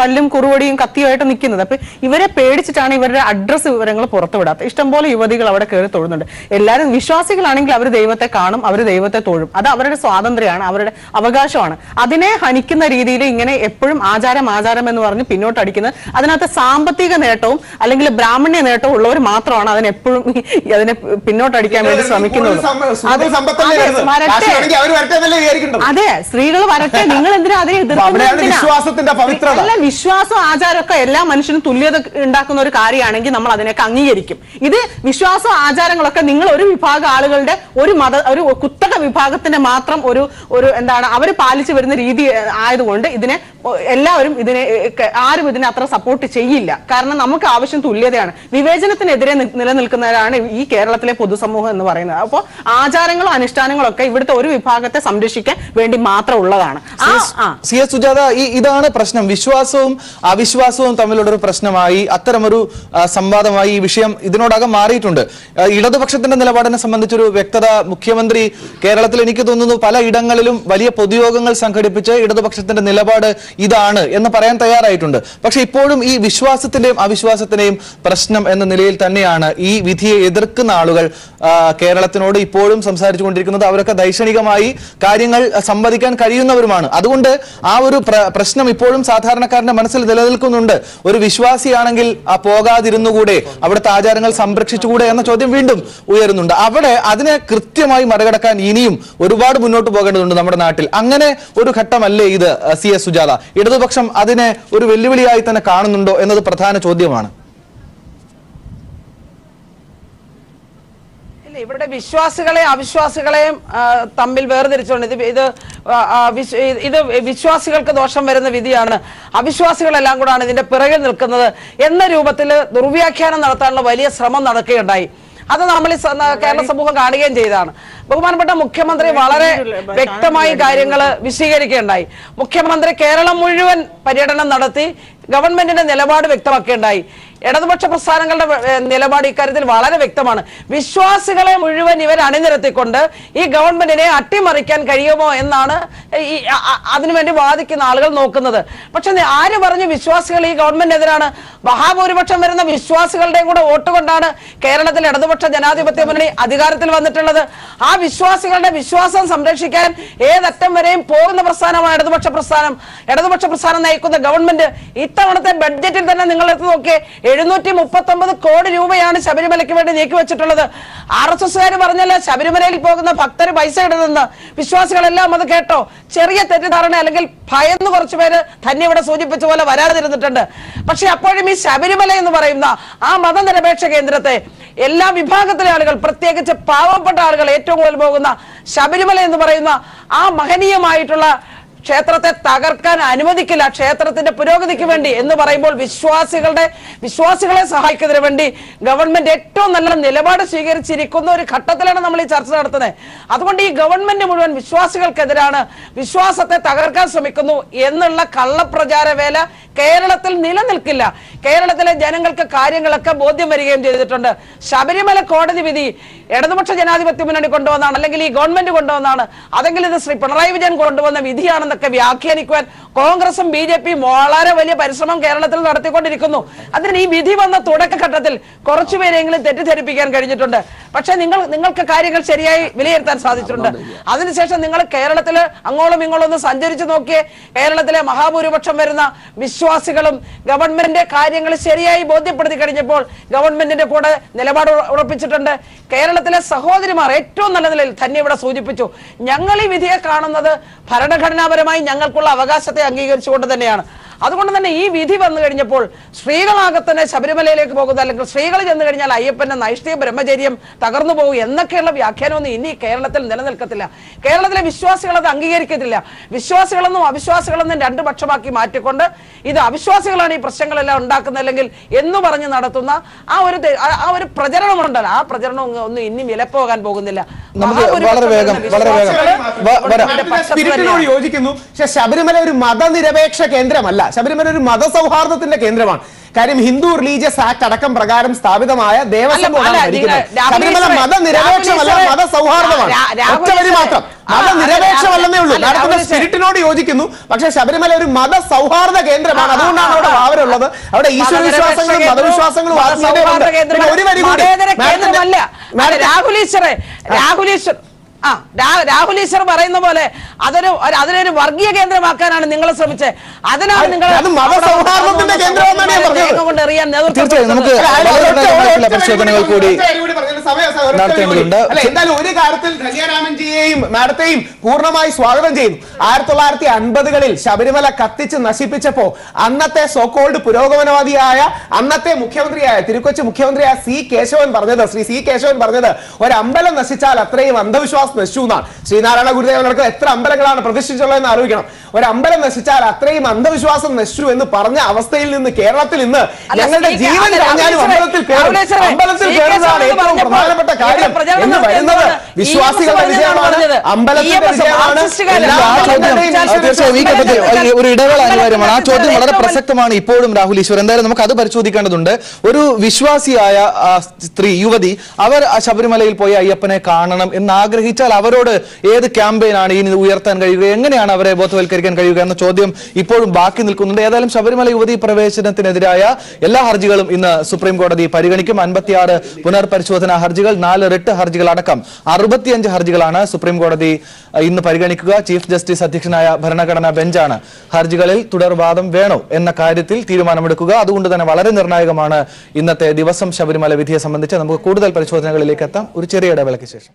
കല്ലും കുറുവടിയും കത്തിയുമായിട്ട് നിൽക്കുന്നത്. അപ്പൊ ഇവരെ പേടിച്ചിട്ടാണ് ഇവരുടെ അഡ്രസ് വിവരങ്ങൾ പുറത്തുവിടാത്തത്. ഇഷ്ടംപോലെ യുവതികൾ അവിടെ കയറി തൊഴുന്നുണ്ട്. എല്ലാവരും വിശ്വാസികളാണെങ്കിൽ അവർ ദൈവത്തെ കാണും, അവർ ദൈവത്തെ തൊഴും. അത് അവരുടെ സ്വാതന്ത്ര്യമാണ്, അവരുടെ അവകാശമാണ്. അതിനെ ഹനിക്കുന്ന രീതിയിൽ ഇങ്ങനെ എപ്പോഴും ആചാരം എന്ന് പറഞ്ഞ് പിന്നോട്ടടിക്കുന്നത്, അതിനകത്ത് സാമ്പത്തിക നേട്ടവും അല്ലെങ്കിൽ ബ്രാഹ്മണ്യ നേട്ടവും ഉള്ളവർ മാത്രമാണ് അതിനെപ്പോഴും അതിനെ പിന്നോട്ടടിക്കാൻ വേണ്ടി ശ്രമിക്കുന്നത്. അതെ, സ്ത്രീകൾ വരട്ടെ, നിങ്ങൾ എന്തിനാ അതിനെ എതിർക്കുന്നത്? വിശ്വാസം ആചാരമൊക്കെ എല്ലാ മനുഷ്യനും തുല്യത ഉണ്ടാക്കുന്ന ഒരു കാര്യമാണെങ്കിൽ നമ്മൾ അതിനൊക്കെ അംഗീകരിക്കും. ഇത് വിശ്വാസം ആചാരങ്ങളൊക്കെ നിങ്ങൾ ഒരു വിഭാഗം ആളുകളുടെ ഒരു കുത്തക വിഭാഗത്തിന്റെ മാത്രം ഒരു എന്താണ് അവർ പാലിച്ചു വരുന്ന രീതി ആയതുകൊണ്ട് എല്ലാവരും ആരും ഇതിനെ അത്ര സപ്പോർട്ട് ചെയ്യില്ല. കാരണം നമുക്ക് ആവശ്യം തുല്യതയാണ്. വിവേചനത്തിനെതിരെ നിലനിൽക്കുന്നവരാണ് ഈ കേരളത്തിലെ പൊതുസമൂഹം എന്ന് പറയുന്നത്. അപ്പോൾ ആചാരങ്ങളും അനുഷ്ഠാനങ്ങളും ഒക്കെ ഇവിടുത്തെ ഒരു വിഭാഗത്തെ സംരക്ഷിക്കാൻ വേണ്ടി മാത്രം ഉള്ളതാണ്. CS സുജാത, ഇതാണ് പ്രശ്നം. വിശ്വാസവും അവിശ്വാസവും തമ്മിലുള്ളൊരു പ്രശ്നമായി, അത്തരമൊരു സംവാദമായി ഈ വിഷയം ഇതിനോടകം മാറിയിട്ടുണ്ട്. ഇടതുപക്ഷത്തിന്റെ നിലപാടിനെ സംബന്ധിച്ചൊരു വ്യക്തത മുഖ്യമന്ത്രി കേരളത്തിൽ എനിക്ക് തോന്നുന്നു പല ഇടങ്ങളിലും വലിയ പൊതുയോഗങ്ങൾ സംഘടിപ്പിച്ച് ഇടതുപക്ഷത്തിന്റെ നിലപാട് ഇതാണ് എന്ന് പറയാൻ തയ്യാറായിട്ടുണ്ട്. പക്ഷെ ഇപ്പോഴും ഈ വിശ്വാസത്തിന്റെയും അവിശ്വാസത്തിന്റെയും പ്രശ്നം എന്ന നിലയിൽ തന്നെയാണ് ഈ വിധിയെ എതിർക്കുന്ന ആളുകൾ കേരളത്തിനോട് ഇപ്പോഴും സംസാരിച്ചു കൊണ്ടിരിക്കുന്നത്. അവരൊക്കെ ദൈക്ഷണികമായി കാര്യങ്ങൾ സംവദിക്കാൻ കഴിയുന്നവരുമാണ്. അതുകൊണ്ട് ആ ഒരു പ്രശ്നം ഇപ്പോഴും സാധാരണക്കാരന്റെ മനസ്സിൽ നിലനിൽക്കുന്നുണ്ട്. ഒരു വിശ്വാസിയാണെങ്കിൽ പോകാതിരുന്നുകൂടെ, അവിടുത്തെ ആചാരങ്ങൾ സംരക്ഷിച്ചുകൂടെ എന്ന ചോദ്യം വീണ്ടും ഉയരുന്നുണ്ട്. അവിടെ അതിനെ കൃത്യമായി മറികടക്കാൻ ഇനിയും ഒരുപാട് മുന്നോട്ട് പോകേണ്ടതുണ്ട് നമ്മുടെ നാട്ടിൽ. അങ്ങനെ ഒരു ഘട്ടമല്ലേ ഇത് CS സുജാത? ഇടതുപക്ഷം അതിനെ ഒരു വെല്ലുവിളിയായി തന്നെ കാണുന്നുണ്ടോ എന്നത് പ്രധാന ചോദ്യമാണ്. ഇവിടെ വിശ്വാസികളെയും അവിശ്വാസികളെയും തമ്മിൽ വേർതിരിച്ചുകൊണ്ട് ഇത് വിശ്വാസികൾക്ക് ദോഷം വരുന്ന വിധിയാണ്, അവിശ്വാസികളെല്ലാം കൂടാണ് ഇതിന്റെ പിറകിൽ നിൽക്കുന്നത് എന്ന രൂപത്തിൽ ദുർവ്യാഖ്യാനം നടത്താനുള്ള വലിയ ശ്രമം നടക്കുകയുണ്ടായി. അത് നമ്മൾ കേരള സമൂഹം കാണുകയും ചെയ്തതാണ്. ബഹുമാനപ്പെട്ട മുഖ്യമന്ത്രി വളരെ വ്യക്തമായി കാര്യങ്ങൾ വിശദീകരിക്കുകയുണ്ടായി. മുഖ്യമന്ത്രി കേരളം മുഴുവൻ പര്യടനം നടത്തി ഗവൺമെന്റിന്റെ നിലപാട് വ്യക്തമാക്കുകയുണ്ടായി. ഇടതുപക്ഷ പ്രസ്ഥാനങ്ങളുടെ നിലപാട് ഇക്കാര്യത്തിൽ വളരെ വ്യക്തമാണ്. വിശ്വാസികളെ മുഴുവൻ ഇവർ അണിനിരത്തിക്കൊണ്ട് ഈ ഗവൺമെന്റിനെ അട്ടിമറിക്കാൻ കഴിയുമോ എന്നാണ് അതിനുവേണ്ടി വാദിക്കുന്ന ആളുകൾ നോക്കുന്നത്. പക്ഷെ ആര് പറഞ്ഞു വിശ്വാസികൾ ഈ ഗവൺമെന്റിനെതിരാണ്? മഹാഭൂരിപക്ഷം വരുന്ന വിശ്വാസികളുടെയും കൂടെ വോട്ട് കൊണ്ടാണ് കേരളത്തിൽ ഇടതുപക്ഷ ജനാധിപത്യ മുന്നണി അധികാരത്തിൽ വന്നിട്ടുള്ളത്. ആ വിശ്വാസികളുടെ വിശ്വാസം സംരക്ഷിക്കാൻ ഏതറ്റം വരെയും പോകുന്ന പ്രസ്ഥാനമാണ് ഇടതുപക്ഷ പ്രസ്ഥാനം. ഇടതുപക്ഷ പ്രസ്ഥാനം നയിക്കുന്ന ഗവൺമെന്റ് ഇത്തവണത്തെ ബഡ്ജറ്റിൽ തന്നെ നിങ്ങൾ എടുത്ത് നോക്കിയേ, 739 കോടി രൂപയാണ് ശബരിമലയ്ക്ക് വേണ്ടി നീക്കിവെച്ചിട്ടുള്ളത്. RSSകാർ പറഞ്ഞല്ലോ ശബരിമലയിൽ പോകുന്ന ഭക്തർ പൈസ ഇടുന്നെന്ന്. വിശ്വാസികളെല്ലാം അത് കേട്ടോ? ചെറിയ തെറ്റിദ്ധാരണ അല്ലെങ്കിൽ ഭയന്ന് കുറച്ചുപേര് തന്നെ ഇവിടെ സൂചിപ്പിച്ച പോലെ വരാതിരുന്നിട്ടുണ്ട്. പക്ഷെ അപ്പോഴും ഈ ശബരിമല എന്ന് പറയുന്ന ആ മതനിരപേക്ഷ കേന്ദ്രത്തെ എല്ലാ വിഭാഗത്തിലെ ആളുകൾ, പ്രത്യേകിച്ച് പാവപ്പെട്ട ആളുകൾ ഏറ്റവും കൂടുതൽ പോകുന്ന ശബരിമല എന്ന് പറയുന്ന ആ മഹനീയമായിട്ടുള്ള ക്ഷേത്രത്തെ തകർക്കാൻ അനുവദിക്കില്ല, ക്ഷേത്രത്തിന്റെ പുരോഗതിക്ക് വേണ്ടി എന്ന് പറയുമ്പോൾ വിശ്വാസികളെ സഹായിക്കുന്നതിന് വേണ്ടി ഗവൺമെന്റ് ഏറ്റവും നല്ല നിലപാട് സ്വീകരിച്ചിരിക്കുന്ന ഒരു ഘട്ടത്തിലാണ് നമ്മൾ ഈ ചർച്ച നടത്തുന്നത്. അതുകൊണ്ട് ഈ ഗവൺമെന്റ് മുഴുവൻ വിശ്വാസികൾക്കെതിരാണ്, വിശ്വാസത്തെ തകർക്കാൻ ശ്രമിക്കുന്നു എന്നുള്ള കള്ളപ്രചാര വേല കേരളത്തിൽ നിലനിൽക്കില്ല. കേരളത്തിലെ ജനങ്ങൾക്ക് കാര്യങ്ങളൊക്കെ ബോധ്യം വരികയും ചെയ്തിട്ടുണ്ട്. ശബരിമല കോടതി വിധി ഇടതുപക്ഷ ജനാധിപത്യ മുന്നണി കൊണ്ടുവന്നാണ്, അല്ലെങ്കിൽ ഈ ഗവൺമെന്റ് കൊണ്ടുവന്നാണ്, അതെങ്കിൽ ഇത് ശ്രീ പിണറായി വിജയൻ കൊണ്ടുവന്ന വിധിയാണെന്നൊക്കെ വ്യാഖ്യാനിക്കുവാൻ കോൺഗ്രസും BJPയും വളരെ വലിയ പരിശ്രമം കേരളത്തിൽ നടത്തിക്കൊണ്ടിരിക്കുന്നു. അതിന് ഈ വിധി വന്ന തുടക്കഘട്ടത്തിൽ കുറച്ചുപേരെങ്കിലും തെറ്റിദ്ധരിപ്പിക്കാൻ കഴിഞ്ഞിട്ടുണ്ട്. പക്ഷെ നിങ്ങൾക്ക് കാര്യങ്ങൾ ശരിയായി വിലയിരുത്താൻ സാധിച്ചിട്ടുണ്ട്. അതിനുശേഷം നിങ്ങൾ കേരളത്തിൽ അങ്ങോളം ഇങ്ങോളം ഒന്ന് സഞ്ചരിച്ചു നോക്കിയേ. കേരളത്തിലെ മഹാഭൂരിപക്ഷം വരുന്ന വിശ്വാസികളും ഗവൺമെന്റിന്റെ കാര്യങ്ങൾ ശരിയായി ബോധ്യപ്പെടുത്തി കഴിഞ്ഞപ്പോൾ ഗവൺമെന്റിന്റെ കൂടെ നിലപാട് ഉറപ്പിച്ചിട്ടുണ്ട്. കേരളത്തിലെ സഹോദരിമാർ ഏറ്റവും നല്ല നിലയിൽ തന്നെ ഇവിടെ സൂചിപ്പിച്ചു, ഞങ്ങൾ ഈ വിധിയെ കാണുന്നത് ഭരണഘടനാപരമായി ഞങ്ങൾക്കുള്ള അവകാശത്തെ അംഗീകരിച്ചുകൊണ്ട് തന്നെയാണ്. അതുകൊണ്ട് തന്നെ ഈ വിധി വന്നു കഴിഞ്ഞപ്പോൾ സ്ത്രീകളാകെ തന്നെ ശബരിമലയിലേക്ക് പോകുന്നത്, അല്ലെങ്കിൽ സ്ത്രീകൾ ചെന്ന് കഴിഞ്ഞാൽ അയ്യപ്പന്റെ നൈഷ്ഠിക ബ്രഹ്മചര്യം തകർന്നു പോകും എന്നൊക്കെയുള്ള വ്യാഖ്യാനമൊന്നും ഇനി കേരളത്തിൽ നിലനിൽക്കത്തില്ല. കേരളത്തിലെ വിശ്വാസികൾ അത് അംഗീകരിക്കത്തില്ല. വിശ്വാസികളെന്നും അവിശ്വാസികളെന്നും രണ്ടു പക്ഷമാക്കി മാറ്റിക്കൊണ്ട് ഇത് അവിശ്വാസികളാണ് ഈ പ്രശ്നങ്ങളെല്ലാം ഉണ്ടാക്കുന്നത് അല്ലെങ്കിൽ എന്ന് പറഞ്ഞ് നടത്തുന്ന ആ ഒരു പ്രചരണമുണ്ടല്ലോ, ആ പ്രചരണം ഒന്നും ഇനി വിലപ്പോകാൻ പോകുന്നില്ല. യോജിക്കുന്നു. പക്ഷെ ശബരിമല ഒരു മതനിരപേക്ഷ കേന്ദ്രമല്ല, ശബരിമല ഒരു മതസൗഹാർദ്ദത്തിന്റെ കേന്ദ്രമാണ്. കാര്യം ഹിന്ദു റിലീജിയസ് ആക്ട് അടക്കം പ്രകാരം സ്ഥാപിതമായ ദേവസ്വം ബോർഡാണ് ഭരിക്കുന്നത്. ശബരിമല മതനിരപേക്ഷമല്ല, മതസൗഹാർദ്ദമാണ്. ഒറ്റ വരി മാത്രം, മതനിരപേക്ഷമല്ലെന്നേ ഉള്ളൂ. മാഡത്തിന്റെ സ്പിരിറ്റിനോട് യോജിക്കുന്നു. പക്ഷെ ശബരിമല ഒരു മതസൗഹാർദ്ദ കേന്ദ്രമാണ്. അതുകൊണ്ടാണ് അവിടെ വാവരുള്ളത്. അവിടെ ഈശ്വര വിശ്വാസങ്ങളും മതവിശ്വാസങ്ങളും ഒരു വരി കൂടി രാഹുൽ ഈശ്വർ പറയുന്ന പോലെ അതിനൊരു വർഗീയ കേന്ദ്രമാക്കാനാണ് നിങ്ങൾ ശ്രമിച്ചത്. അതിനാണ് നിങ്ങൾ കൊണ്ട് എറിയാൻ പരിശോധനകൾ കൂടി നടത്തേണ്ടതുണ്ട്. എന്തായാലും ഒരു കാര്യത്തിൽ ധന്യരാമൻജിയെയും മാഡത്തെയും പൂർണ്ണമായി സ്വാഗതം ചെയ്യുന്നു. 1950കളിൽ ശബരിമല കത്തിച്ച് നശിപ്പിച്ചപ്പോ അന്നത്തെ സോക്കോൾഡ് പുരോഗമനവാദിയായ അന്നത്തെ മുഖ്യമന്ത്രിയായ തിരുക്കൊച്ചി മുഖ്യമന്ത്രിയായ ശ്രീ സി കേശവൻ പറഞ്ഞത് ഒരു അമ്പലം നശിച്ചാൽ അത്രയും അന്ധവിശ്വാസം നശിച്ചു എന്നാണ്. ശ്രീനാരായണ ഗുരുദേവൻ അടക്കം എത്ര അമ്പലങ്ങളാണ് പ്രതിഷ്ഠിച്ചുള്ളതെന്ന് ആലോചിക്കണം. ഒരു അമ്പലം നശിച്ചാൽ അത്രയും അന്ധവിശ്വാസം നശിച്ചു എന്ന് പറഞ്ഞ അവസ്ഥയിൽ നിന്ന് കേരളത്തിൽ ഇന്ന് ഞങ്ങളുടെ ജീവൻ കളഞ്ഞാലും അമ്പലത്തിൽ കയറുന്നതാണ് ഏറ്റവും പ്രധാനപ്പെട്ട കാര്യം എന്ന് വരുന്നത് വിശ്വാസികളുടെ വിജയമാണ്, അമ്പലത്തിന്റെ വിജയമാണ്. ഒരു ഇടവേള അനിവാര്യമാണ്. ആ ചോദ്യം വളരെ പ്രസക്തമാണ് ഇപ്പോഴും രാഹുൽ ഈശ്വർ. എന്തായാലും നമുക്ക് അത് പരിശോധിക്കേണ്ടതുണ്ട്. ഒരു വിശ്വാസിയായ സ്ത്രീ യുവതി അവർ ശബരിമലയിൽ പോയി അയ്യപ്പനെ കാണണം എന്ന് ആഗ്രഹിച്ചാൽ അവരോട് ഏത് ക്യാമ്പയിനാണ് ഇനി ഉയർത്താൻ കഴിയുക, എങ്ങനെയാണ് അവരെ ബോധവൽക്കരിക്കാൻ കഴിയുക എന്ന ചോദ്യം ഇപ്പോഴും ബാക്കി നിൽക്കുന്നുണ്ട്. ഏതായാലും ശബരിമല യുവതി പ്രവേശനത്തിനെതിരായ എല്ലാ ഹർജികളും ഇന്ന് സുപ്രീം കോടതി പരിഗണിക്കും. 56 പുനർപരിശോധനാ ഹർജികൾ, 4 റിട്ട് ഹർജികൾ അടക്കം 65 ഹർജികളാണ് സുപ്രീം കോടതി ഇന്ന് പരിഗണിക്കുക. ചീഫ് ജസ്റ്റിസ് അധ്യക്ഷനായ ഭരണഘടനാ ബെഞ്ചാണ് ഹർജികളിൽ തുടർവാദം വേണോ എന്ന കാര്യത്തിൽ തീരുമാനമെടുക്കുക. അതുകൊണ്ട് തന്നെ വളരെ നിർണായകമാണ് ഇന്നത്തെ ദിവസം ശബരിമല വിധിയെ സംബന്ധിച്ച്. നമുക്ക് കൂടുതൽ പരിശോധനകളിലേക്ക് എത്താം ഒരു ചെറിയ ഇടവേളയ്ക്ക് ശേഷം.